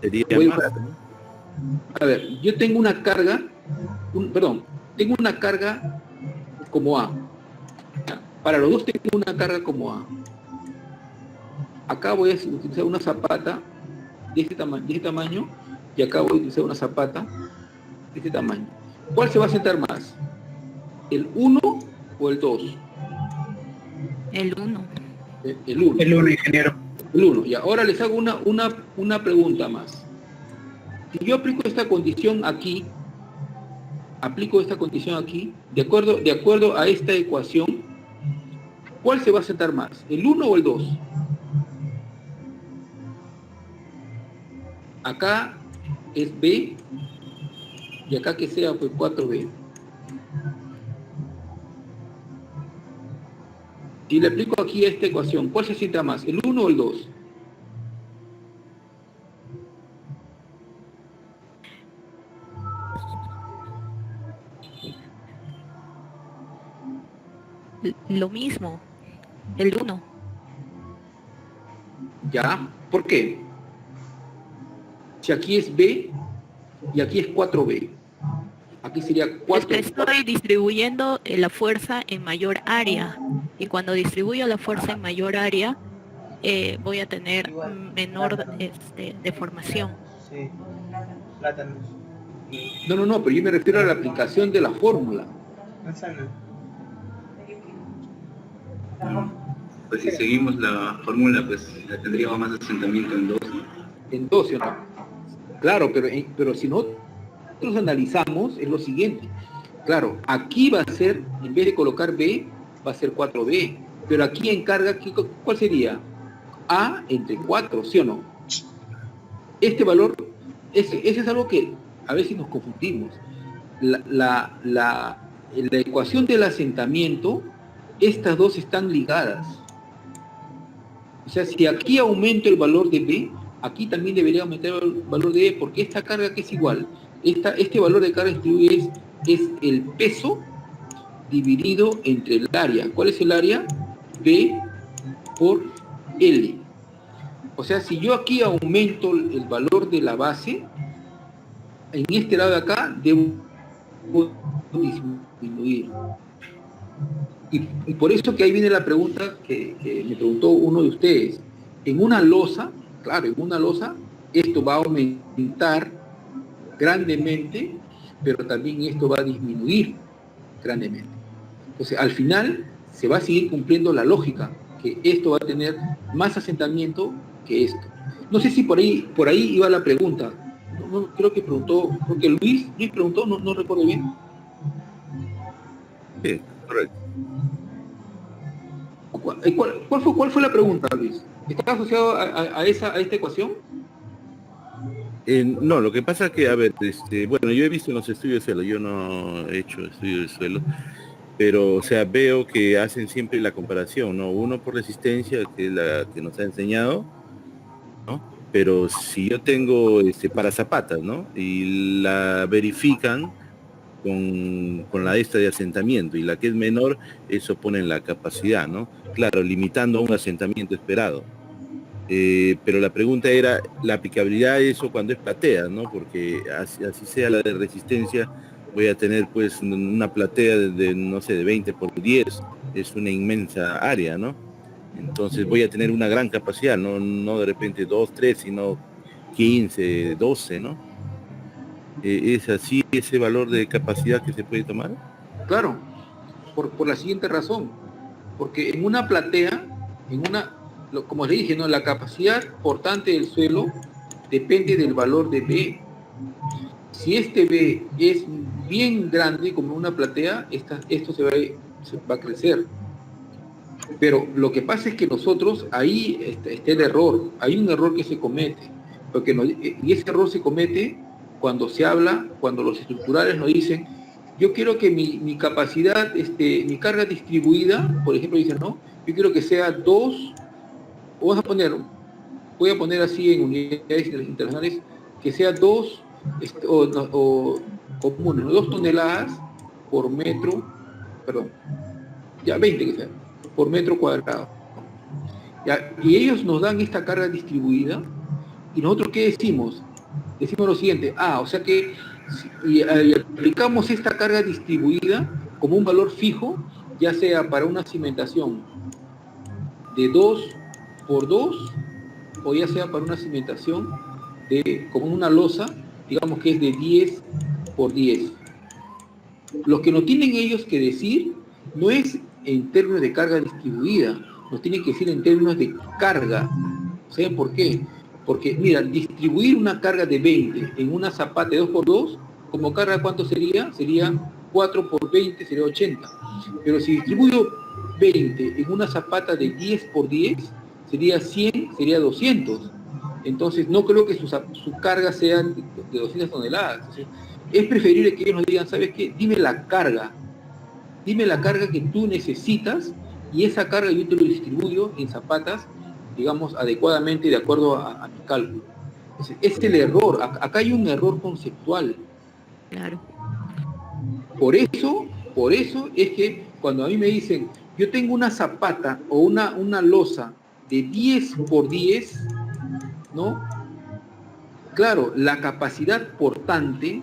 Sería más, ¿no? A ver, yo tengo una carga, tengo una carga como A. Para los dos tengo una carga como A. Acá voy a utilizar una zapata de este tamaño y acá voy a utilizar una zapata de este tamaño. ¿Cuál se va a sentar más? ¿El 1 o el 2? El 1. El 1. El 1, ingeniero. El 1. Y ahora les hago una pregunta más. Si yo aplico esta condición aquí, de acuerdo a esta ecuación, ¿cuál se va a sentar más? ¿El 1 o el 2? Acá es B y acá que sea pues 4B. Si le aplico aquí a esta ecuación, ¿cuál se sienta más? ¿El 1 o el 2? Lo mismo, el 1. ¿Ya? ¿Por qué? Si aquí es B y aquí es 4B. Aquí sería 4. Es que estoy distribuyendo la fuerza en mayor área. Y cuando distribuyo la fuerza en mayor área, voy a tener menor deformación. Sí. Plátanos. No, pero yo me refiero a la aplicación de la fórmula. Manzana. Pues si seguimos la fórmula, pues la tendríamos más asentamiento en 2, ¿no? En 2, ¿sí o no? Claro, pero si nosotros analizamos, es lo siguiente. Claro, aquí va a ser, en vez de colocar B, va a ser 4B. Pero aquí en carga, ¿cuál sería? A entre 4, ¿sí o no? Este valor, ese es algo que a veces nos confundimos. La ecuación del asentamiento, estas dos están ligadas. O sea, si aquí aumento el valor de B, aquí también debería aumentar el valor de B, porque esta carga que es igual, este valor de carga distribuida es el peso dividido entre el área. ¿Cuál es el área? B por L. O sea, si yo aquí aumento el valor de la base, en este lado de acá debo disminuir. Y por eso que ahí viene la pregunta que me preguntó uno de ustedes. En una losa, claro, en una losa, esto va a aumentar grandemente, pero también esto va a disminuir grandemente. Entonces, al final, se va a seguir cumpliendo la lógica, que esto va a tener más asentamiento que esto. No sé si por ahí iba la pregunta. No, creo que preguntó, porque Luis preguntó, no recuerdo bien. Sí, correcto. ¿Cuál fue la pregunta, Luis? ¿Está asociado a esta ecuación? No, lo que pasa que, a ver, bueno, yo he visto en los estudios de suelo, yo no he hecho estudios de suelo, pero, o sea, veo que hacen siempre la comparación, ¿no? Uno por resistencia, que es la que nos ha enseñado, ¿no? Pero si yo tengo para zapatas, ¿no? Y la verifican con la esta de asentamiento, y la que es menor, eso pone en la capacidad, ¿no? Claro, limitando a un asentamiento esperado. Pero la pregunta era la aplicabilidad de eso cuando es platea, ¿no? Porque así sea la de resistencia, voy a tener pues una platea de no sé, de 20 por 10, es una inmensa área, ¿no? Entonces voy a tener una gran capacidad, no de repente 2, 3, sino 15, 12, ¿no? ¿Es así ese valor de capacidad que se puede tomar? Claro, por la siguiente razón, porque en una platea, como les dije, ¿no? La capacidad portante del suelo depende del valor de B. Si este B es bien grande, como una platea, esto se va a crecer. Pero lo que pasa es que nosotros, ahí está el error, hay un error que se comete, y ese error se comete cuando se habla, cuando los estructurales nos dicen, yo quiero que mi capacidad, mi carga distribuida, por ejemplo, dicen, no, yo quiero que sea 2, voy a poner así en unidades internacionales, que sea 2 o comunes, ¿no? 2 toneladas por metro, perdón, ya 20 que sea, por metro cuadrado. ¿Ya? Y ellos nos dan esta carga distribuida, y nosotros ¿qué decimos? Decimos lo siguiente, o sea que y aplicamos esta carga distribuida como un valor fijo, ya sea para una cimentación de 2 por 2, o ya sea para una cimentación como una losa, digamos que es de 10 por 10. Lo que nos tienen ellos que decir no es en términos de carga distribuida, nos tienen que decir en términos de carga. ¿Saben por qué? Porque, mira, distribuir una carga de 20 en una zapata de 2 por 2, como carga, ¿cuánto sería? Sería 4 por 20, sería 80. Pero si distribuyo 20 en una zapata de 10 por 10, sería 100, sería 200. Entonces, no creo que su carga sea de 200 toneladas. Entonces, es preferible que ellos nos digan, ¿sabes qué? Dime la carga que tú necesitas, y esa carga yo te lo distribuyo en zapatas, digamos, adecuadamente de acuerdo a mi cálculo. Es el error, acá hay un error conceptual. Claro. Por eso es que cuando a mí me dicen, yo tengo una zapata o una losa de 10 por 10, ¿no? Claro, la capacidad portante,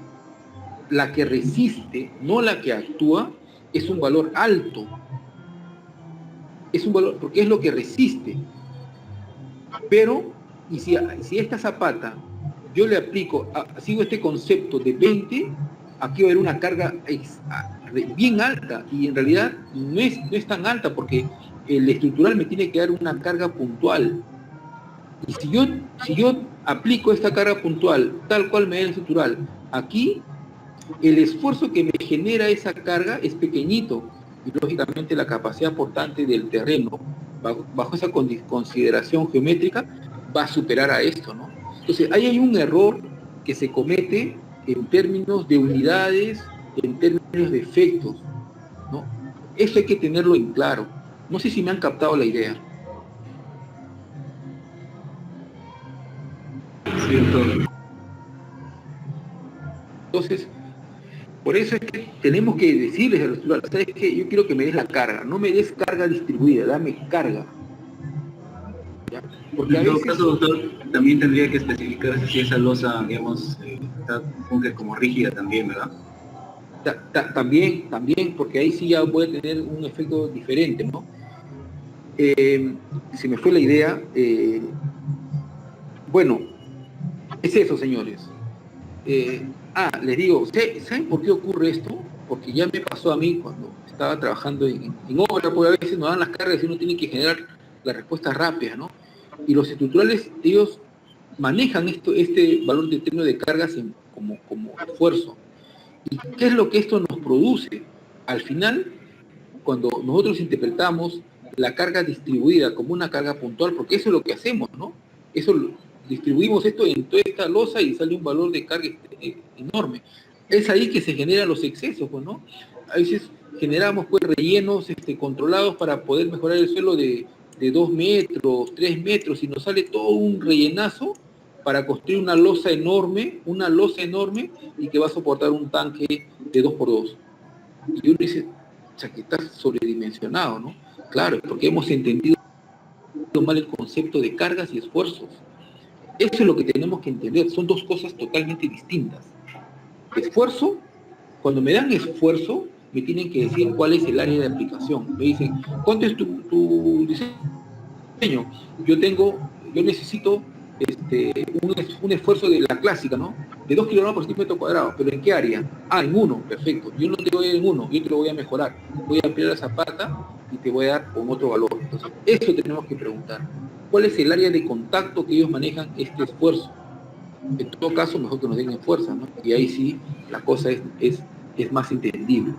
la que resiste, no la que actúa, es un valor alto. Es un valor, porque es lo que resiste. Pero, y si esta zapata yo le aplico, sigo este concepto de 20, aquí va a haber una carga bien alta, y en realidad no es tan alta, porque el estructural me tiene que dar una carga puntual. Y si yo aplico esta carga puntual, tal cual me da el estructural, aquí el esfuerzo que me genera esa carga es pequeñito, y lógicamente la capacidad portante del terreno, bajo esa consideración geométrica, va a superar a esto, ¿no? Entonces, ahí hay un error que se comete en términos de unidades, en términos de efectos, ¿no? Eso hay que tenerlo en claro. No sé si me han captado la idea. Entonces, por eso es que tenemos que decirles al estructural, ¿sabes qué? Yo quiero que me des la carga, no me des carga distribuida, dame carga. ¿Ya? Porque en todo caso, doctor, también tendría que especificarse si esa losa, digamos, está como rígida también, ¿verdad? También, porque ahí sí ya voy a tener un efecto diferente, ¿no? Se me fue la idea. Bueno, es eso, señores. Les digo, ¿saben por qué ocurre esto? Porque ya me pasó a mí cuando estaba trabajando en obra, porque a veces nos dan las cargas y uno tiene que generar la respuesta rápida, ¿no? Y los estructurales, ellos manejan este valor de término de cargas como esfuerzo. ¿Y qué es lo que esto nos produce? Al final, cuando nosotros interpretamos la carga distribuida como una carga puntual, porque eso es lo que hacemos, ¿no? Distribuimos esto en toda esta losa y sale un valor de carga enorme. Es ahí que se generan los excesos, pues, ¿no? A veces generamos pues rellenos controlados para poder mejorar el suelo de 2 metros, 3 metros, y nos sale todo un rellenazo para construir una losa enorme, y que va a soportar un tanque de 2 por 2. Y uno dice, o sea, que está sobredimensionado, ¿no? Claro, porque hemos entendido mal el concepto de cargas y esfuerzos. Eso es lo que tenemos que entender, son dos cosas totalmente distintas. Esfuerzo, cuando me dan esfuerzo, me tienen que decir cuál es el área de aplicación. Me dicen, ¿cuánto es tu diseño? Yo necesito un esfuerzo de la clásica, ¿no? De 2 kilogramos por centímetro cuadrado, pero ¿en qué área? En 1, perfecto. Yo no te voy a dar en 1, yo te lo voy a mejorar. Voy a ampliar la zapata y te voy a dar con otro valor. Entonces, eso tenemos que preguntar. ¿Cuál es el área de contacto que ellos manejan este esfuerzo? En todo caso, mejor que nos den en fuerza, ¿no? Y ahí sí, la cosa es más entendible.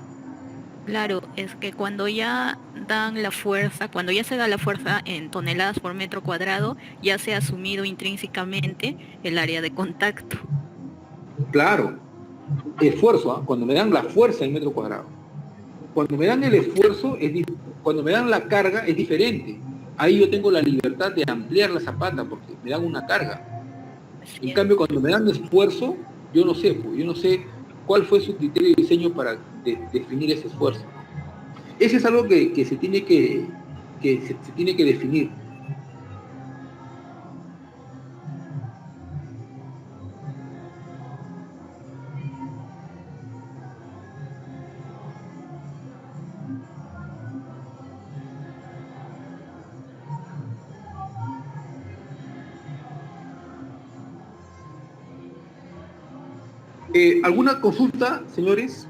Claro, es que cuando ya dan la fuerza, cuando ya se da la fuerza en toneladas por metro cuadrado, ya se ha asumido intrínsecamente el área de contacto. Claro, esfuerzo, ¿ah? Cuando me dan la fuerza en metro cuadrado. Cuando me dan el esfuerzo, cuando me dan la carga es diferente. Ahí yo tengo la libertad de ampliar la zapata porque me dan una carga. En cambio, cuando me dan esfuerzo, yo no sé cuál fue su criterio de diseño para definir ese esfuerzo. Ese es algo que se tiene que se tiene que definir. ¿Alguna consulta, señores?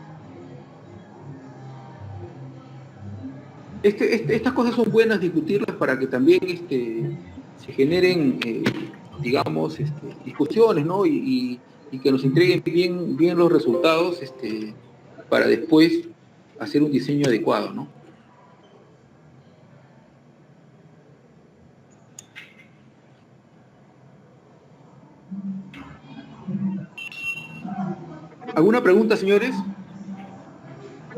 Estas cosas son buenas discutirlas para que también se generen, digamos, discusiones, ¿no? Y que nos entreguen bien los resultados para después hacer un diseño adecuado, ¿no? ¿Alguna pregunta, señores?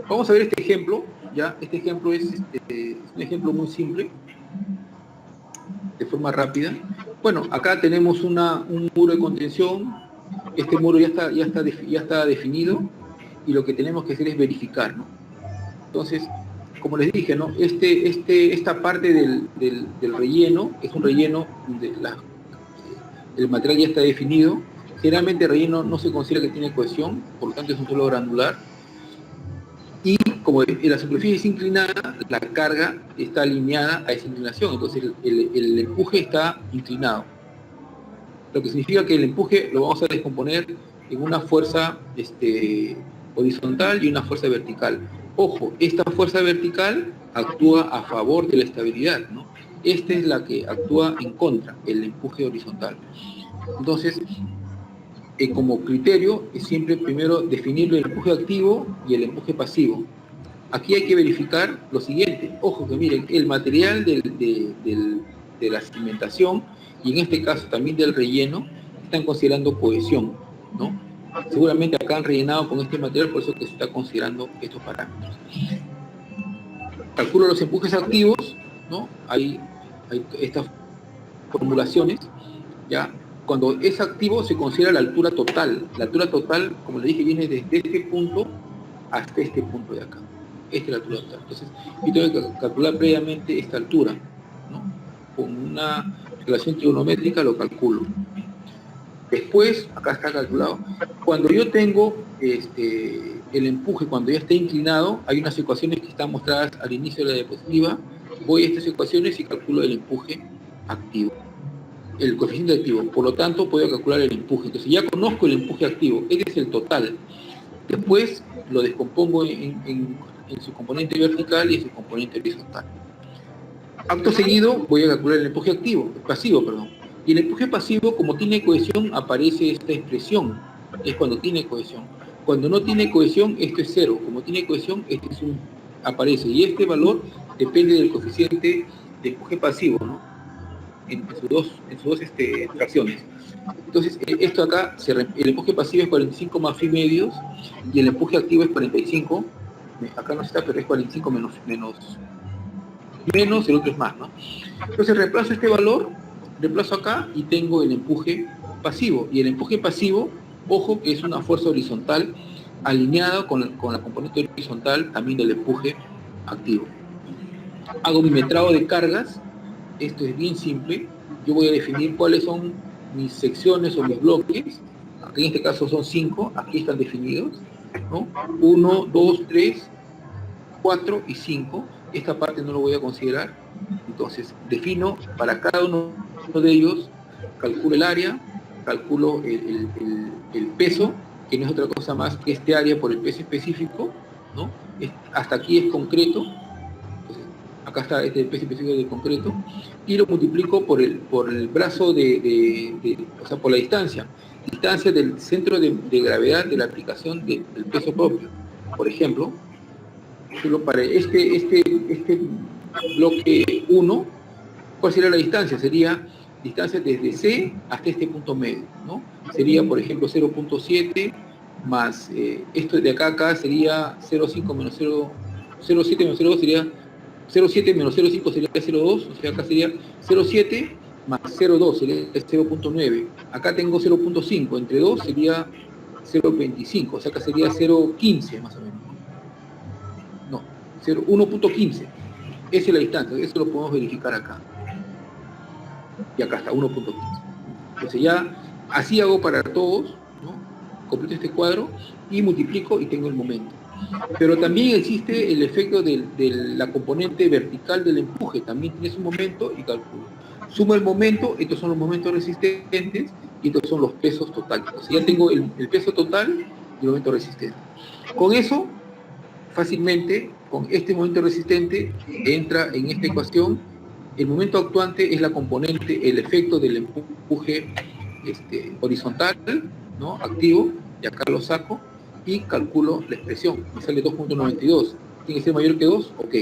Vamos a ver este ejemplo, ¿ya? Este ejemplo es un ejemplo muy simple, de forma rápida. Bueno, acá tenemos un muro de contención. Este muro ya está definido y lo que tenemos que hacer es verificar, ¿no? Entonces, como les dije, ¿no? Esta parte del relleno es un relleno donde el material ya está definido. Generalmente el relleno no se considera que tiene cohesión, por lo tanto es un suelo granular. Y como la superficie es inclinada, la carga está alineada a esa inclinación, entonces el empuje está inclinado. Lo que significa que el empuje lo vamos a descomponer en una fuerza horizontal y una fuerza vertical. Ojo, esta fuerza vertical actúa a favor de la estabilidad, ¿no? Esta es la que actúa en contra, el empuje horizontal. Entonces, como criterio es siempre primero definir el empuje activo y el empuje pasivo. Aquí hay que verificar lo siguiente. Ojo que miren, el material de la cimentación y en este caso también del relleno están considerando cohesión, ¿no? Seguramente acá han rellenado con este material, por eso que se está considerando estos parámetros. Calculo los empujes activos, ¿no? Hay estas formulaciones, ¿ya? Cuando es activo se considera la altura total. La altura total, como le dije, viene desde este punto hasta este punto de acá. Esta es la altura total. Entonces, yo tengo que calcular previamente esta altura, ¿no? Con una relación trigonométrica lo calculo. Después, acá está calculado. Cuando yo tengo el empuje, cuando ya está inclinado, hay unas ecuaciones que están mostradas al inicio de la diapositiva. Voy a estas ecuaciones y calculo el empuje activo, el coeficiente activo. Por lo tanto, puedo calcular el empuje. Entonces, ya conozco el empuje activo. Este es el total. Después lo descompongo en su componente vertical y en su componente horizontal. Acto seguido, voy a calcular el empuje pasivo, perdón. Y el empuje pasivo, como tiene cohesión, aparece esta expresión. Es cuando tiene cohesión. Cuando no tiene cohesión, esto es 0. Como tiene cohesión, este es aparece. Y este valor depende del coeficiente de empuje pasivo, ¿no? En sus dos fracciones. Entonces, esto acá, el empuje pasivo es 45 más phi medios y el empuje activo es 45. Acá no está, pero es 45 menos, el otro es más, ¿no? Entonces, reemplazo este valor, reemplazo acá y tengo el empuje pasivo. Y el empuje pasivo, ojo, que es una fuerza horizontal alineada con la componente horizontal también del empuje activo. Hago mi metrado de cargas. Esto es bien simple. Yo voy a definir cuáles son mis secciones o mis bloques. Aquí en este caso son 5. Aquí están definidos, ¿no? 1, 2, 3, 4 y 5. Esta parte no lo voy a considerar. Entonces, defino para cada uno de ellos, calculo el área, calculo el peso, que no es otra cosa más que este área por el peso específico, ¿no? Hasta aquí es concreto. Acá está este peso específico del concreto, y lo multiplico por el brazo o sea, por la distancia del centro de gravedad de la aplicación del peso propio. Por ejemplo, Solo para este bloque 1, ¿cuál sería la distancia? Sería distancia desde C hasta este punto medio, ¿no? Sería, por ejemplo, 0.7 más, esto de acá a acá sería 0.5 menos 0, 0.7 menos 0.2 sería 0.7 menos 0.5 sería 0.2, o sea, acá sería 0.7 más 0.2 sería 0.9. Acá tengo 0.5, entre 2 sería 0.25, o sea, acá sería 0.15 más o menos. No, 1.15. Esa es la distancia, eso lo podemos verificar acá. Y acá está, 1.15. Entonces ya, así hago para todos, ¿no? Completo este cuadro y multiplico y tengo el momento. Pero también existe el efecto de la componente vertical del empuje, también tienes un momento y calculo. Sumo el momento, estos son los momentos resistentes y estos son los pesos totales. Entonces ya tengo el peso total y el momento resistente. Con eso, fácilmente, con este momento resistente, entra en esta ecuación. El momento actuante es la componente, el efecto del empuje horizontal, ¿no? Activo, y acá lo saco y calculo la expresión. Me sale 2.92. ¿Tiene que ser mayor que 2? Ok.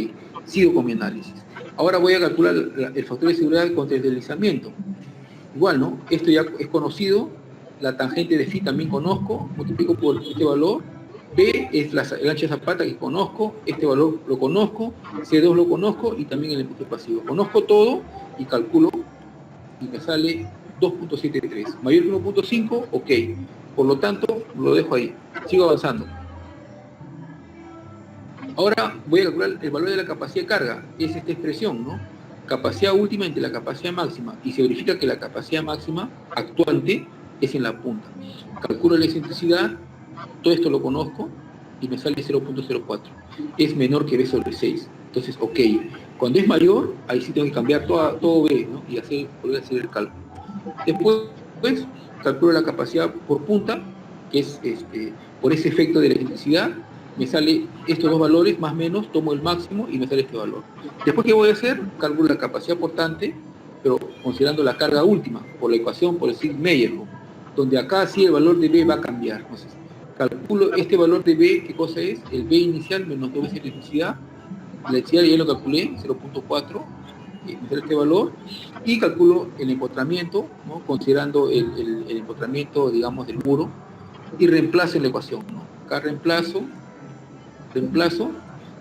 Sigo con mi análisis. Ahora voy a calcular el factor de seguridad contra el deslizamiento. Igual, ¿no? Esto ya es conocido. La tangente de phi también conozco. Multiplico por este valor. B es el ancho de zapata que conozco. Este valor lo conozco. C2 lo conozco y también el empuje pasivo. Conozco todo y calculo y me sale 2.73. Mayor que 1.5, ok. Por lo tanto, lo dejo ahí. Sigo avanzando. Ahora voy a calcular el valor de la capacidad de carga. Es esta expresión, ¿no? Capacidad última entre la capacidad máxima. Y se verifica que la capacidad máxima actuante es en la punta. Calculo la excentricidad. Todo esto lo conozco y me sale 0.04. Es menor que B sobre 6. Entonces, ok. Cuando es mayor, ahí sí tengo que cambiar todo B, ¿no? Y volver a hacer el cálculo. Después, calculo la capacidad por punta, que es por ese efecto de la excentricidad. Me sale estos dos valores, más o menos, tomo el máximo y me sale este valor. Después, ¿qué voy a hacer? Calculo la capacidad portante, pero considerando la carga última, por la ecuación, por decir Meyerhof, donde acá sí el valor de B va a cambiar. Entonces, calculo este valor de B, ¿qué cosa es? El B inicial menos 2 veces la electricidad. La electricidad ya lo calculé, 0.4, me sale este valor, y calculo el empotramiento, ¿no? Considerando el empotramiento, digamos, del muro, y reemplazo en la ecuación, ¿no? Acá reemplazo,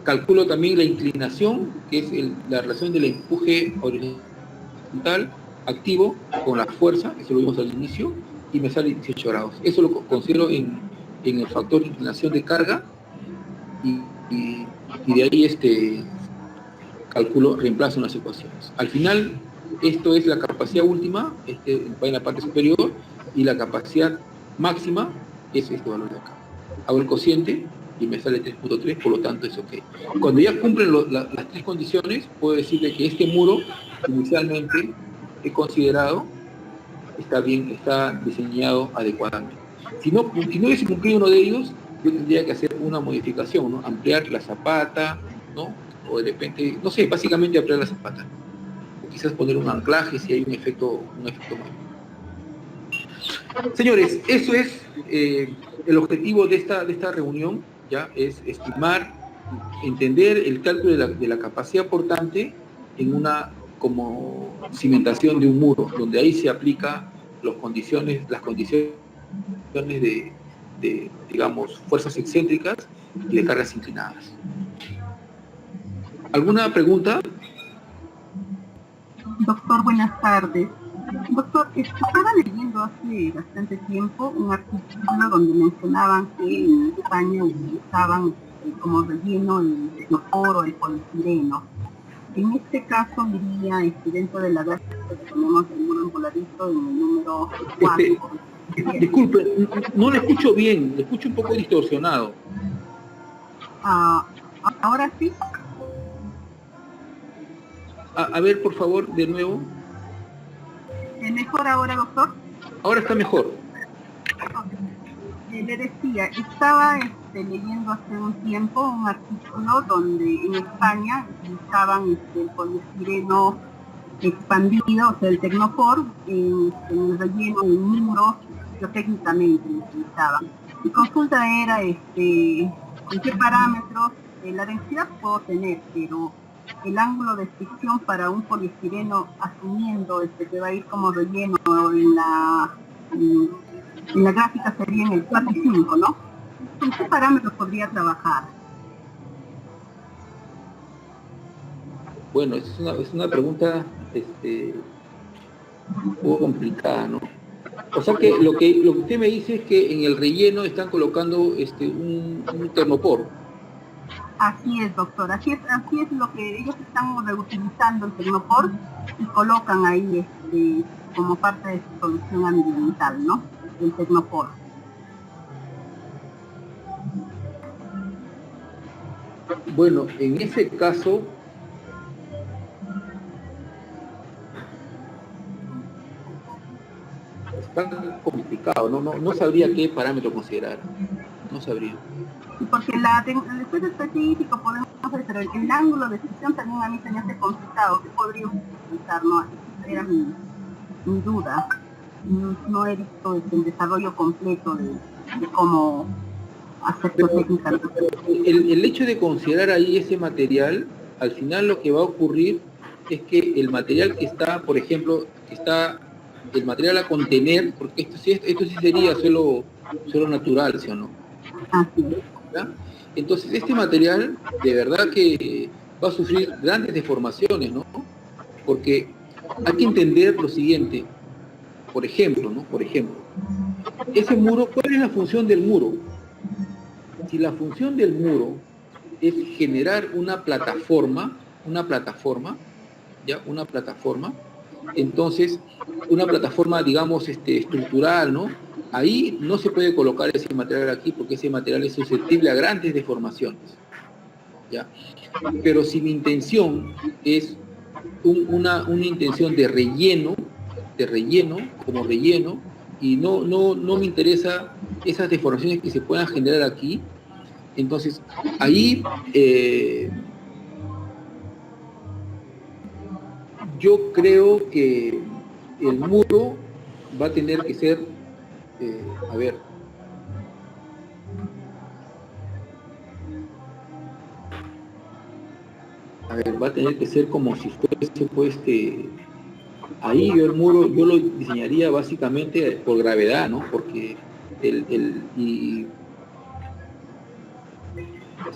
calculo también la inclinación, que es la relación del empuje horizontal activo con la fuerza, eso lo vimos al inicio, y me sale 18 grados. Eso lo considero en el factor de inclinación de carga, y de ahí calculo, reemplazo en las ecuaciones. Al final, esto es la capacidad última, va en la parte superior, y la capacidad máxima es este valor de acá. Hago el cociente y me sale 3.3, por lo tanto es ok. Cuando ya cumplen las tres condiciones, puedo decirle que este muro, inicialmente, he considerado, está bien, está diseñado adecuadamente. Si no hubiese cumplido uno de ellos, yo tendría que hacer una modificación, ¿no? Ampliar la zapata, ¿no? O de repente, no sé, básicamente ampliar la zapata. O quizás poner un anclaje si hay un efecto mayor. Señores, eso es el objetivo de esta reunión, ya, es estimar, entender el cálculo de la capacidad portante en una como cimentación de un muro, donde ahí se aplica las condiciones de digamos, fuerzas excéntricas y de cargas inclinadas. ¿Alguna pregunta? Doctor, buenas tardes. Doctor, estaba leyendo hace bastante tiempo un artículo donde mencionaban que en España utilizaban como relleno el tecnopor o el poliestireno. En este caso diría, dentro de la gráfica que tenemos el muro voladito en el número 4. Disculpe, no le escucho bien, le escucho un poco distorsionado. ¿Ahora sí? A ver, por favor, de nuevo. ¿Es mejor ahora, doctor? Ahora está mejor. Le decía, estaba leyendo hace un tiempo un artículo donde en España utilizaban el poliestireno expandido, o sea, el tecnopor, en el relleno en muros, técnicamente lo utilizaban. Mi consulta era con qué parámetros la densidad puedo tener, pero el ángulo de fricción para un poliestireno, asumiendo que va a ir como relleno en la gráfica, sería en el 4 y 5, ¿no? ¿En qué parámetros podría trabajar? Bueno, es una pregunta un poco complicada, ¿no? O sea que lo que usted me dice es que en el relleno están colocando un termopor. Así es, doctor, así es lo que ellos están reutilizando el termopor y colocan ahí como parte de su solución ambiental, ¿no? El termopor. Bueno, en ese caso, está complicado, no sabría qué parámetro considerar, no sabría. Porque el estudio específico podemos hacer, pero el ángulo de fricción también a mí se me hace complicado, que podríamos utilizar, ¿no? Esa era mi duda. No he visto el desarrollo completo de cómo hacer técnica. El hecho de considerar ahí ese material, al final lo que va a ocurrir es que el material que está, por ejemplo, el material a contener, porque esto sí sería suelo natural, ¿sí o no? Así es. ¿Ya? Entonces este material de verdad que va a sufrir grandes deformaciones, ¿no? Porque hay que entender lo siguiente, por ejemplo, ese muro, ¿cuál es la función del muro? Si la función del muro es generar una plataforma, entonces una plataforma, digamos, estructural, ¿no? Ahí no se puede colocar ese material aquí porque ese material es susceptible a grandes deformaciones, ¿ya? Pero si mi intención es una intención de relleno, como relleno, y no me interesa esas deformaciones que se puedan generar aquí, entonces ahí yo creo que el muro va a tener que ser va a tener que ser como si fuese, pues, ahí yo el muro, yo lo diseñaría básicamente por gravedad, ¿no? Porque es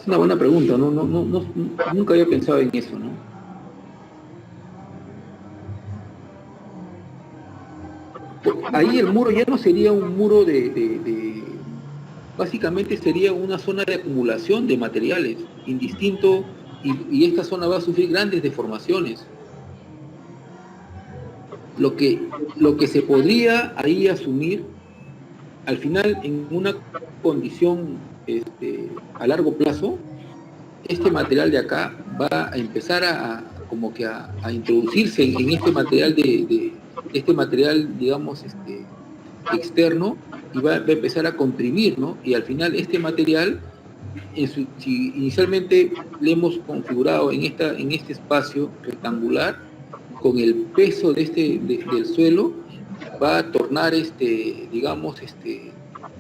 una buena pregunta, nunca había pensado en eso, ¿no? Ahí el muro ya no sería un muro básicamente sería una zona de acumulación de materiales, indistinto, y esta zona va a sufrir grandes deformaciones. Lo que se podría ahí asumir, al final, en una condición a largo plazo, este material de acá va a empezar a introducirse en este material este material, digamos, externo, y va a empezar a comprimir, ¿no? Y al final este material, si inicialmente le hemos configurado en este espacio rectangular, con el peso del suelo, va a tornar, digamos,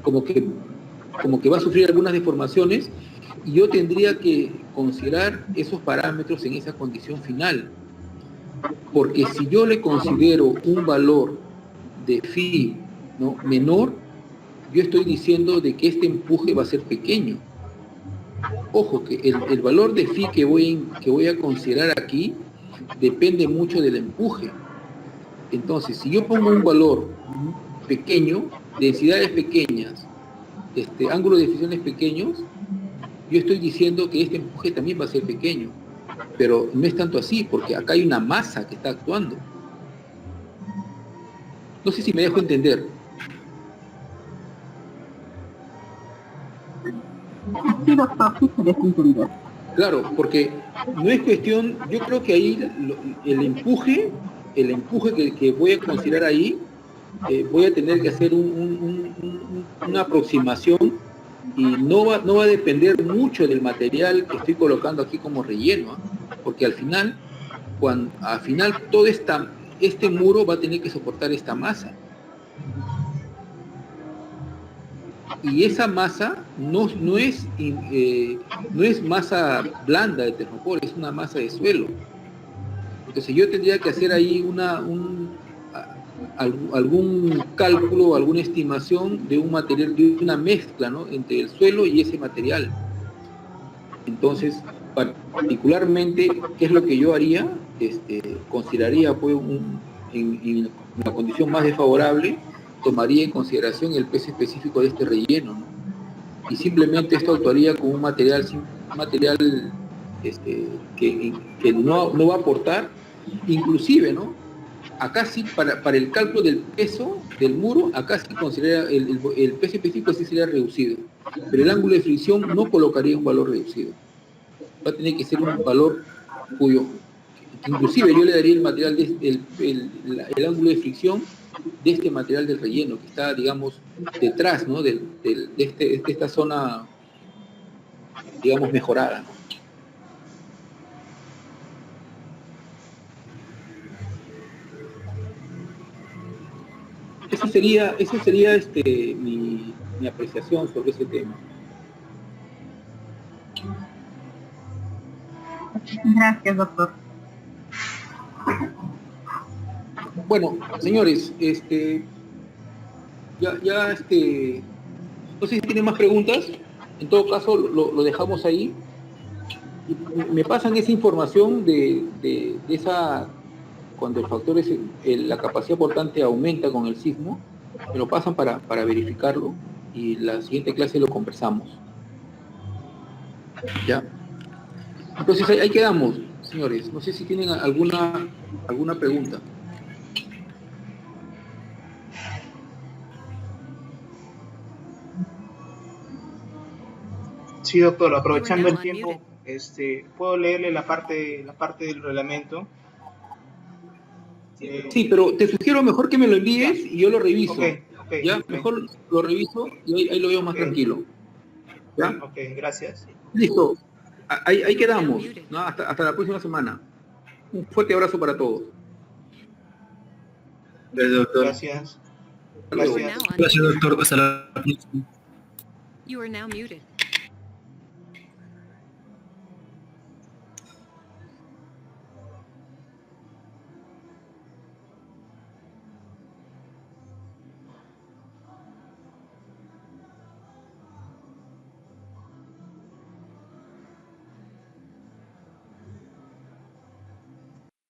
como que va a sufrir algunas deformaciones, y yo tendría que considerar esos parámetros en esa condición final. Porque si yo le considero un valor de phi, ¿no?, menor, yo estoy diciendo de que este empuje va a ser pequeño. Ojo, que el valor de phi que voy a considerar aquí depende mucho del empuje. Entonces, si yo pongo un valor pequeño, densidades pequeñas, ángulos de fricciones pequeños, yo estoy diciendo que este empuje también va a ser pequeño. Pero no es tanto así, porque acá hay una masa que está actuando. No sé si me dejo entender. Sí, doctor, sí se deja entender. Claro, porque no es cuestión, yo creo que ahí el empuje que voy a considerar ahí, voy a tener que hacer una aproximación, y no va a depender mucho del material que estoy colocando aquí como relleno, ¿eh? Porque al final todo este muro va a tener que soportar esta masa. y esa masa no es masa blanda de termopor, es una masa de suelo. Entonces yo tendría que hacer ahí algún cálculo, alguna estimación de un material, de una mezcla, ¿no?, entre el suelo y ese material. Entonces, particularmente, ¿qué es lo que yo haría? Consideraría, pues, en una condición más desfavorable, tomaría en consideración el peso específico de este relleno, ¿no? Y simplemente esto actuaría como un material que no va a aportar, inclusive, ¿no? Acá sí, para el cálculo del peso del muro, acá sí considera el peso específico sí sería reducido, pero el ángulo de fricción no colocaría un valor reducido. Va a tener que ser un valor cuyo, inclusive yo le daría el material, el ángulo de fricción de este material del relleno, que está, digamos, detrás, ¿no?, de esta zona, digamos, mejorada, ¿no? Esa sería mi apreciación sobre ese tema. Gracias, doctor. Bueno, señores, no sé si tienen más preguntas. En todo caso, lo dejamos ahí. Y me pasan esa información de esa, cuando el factor es la capacidad portante aumenta con el sismo, me lo pasan para verificarlo, y la siguiente clase lo conversamos. ¿Ya? Entonces ahí quedamos, señores. No sé si tienen alguna pregunta. Sí, doctor, aprovechando el tiempo, puedo leerle la parte del reglamento. Sí, pero te sugiero mejor que me lo envíes y yo lo reviso. Okay, ya, mejor lo reviso y ahí lo veo más tranquilo. ¿Ya? Ok, gracias. Listo. Ahí quedamos, ¿no? Hasta la próxima semana. Un fuerte abrazo para todos. Gracias, doctor. Gracias. Hasta luego. Gracias. Gracias, doctor. Hasta la próxima. You are now muted.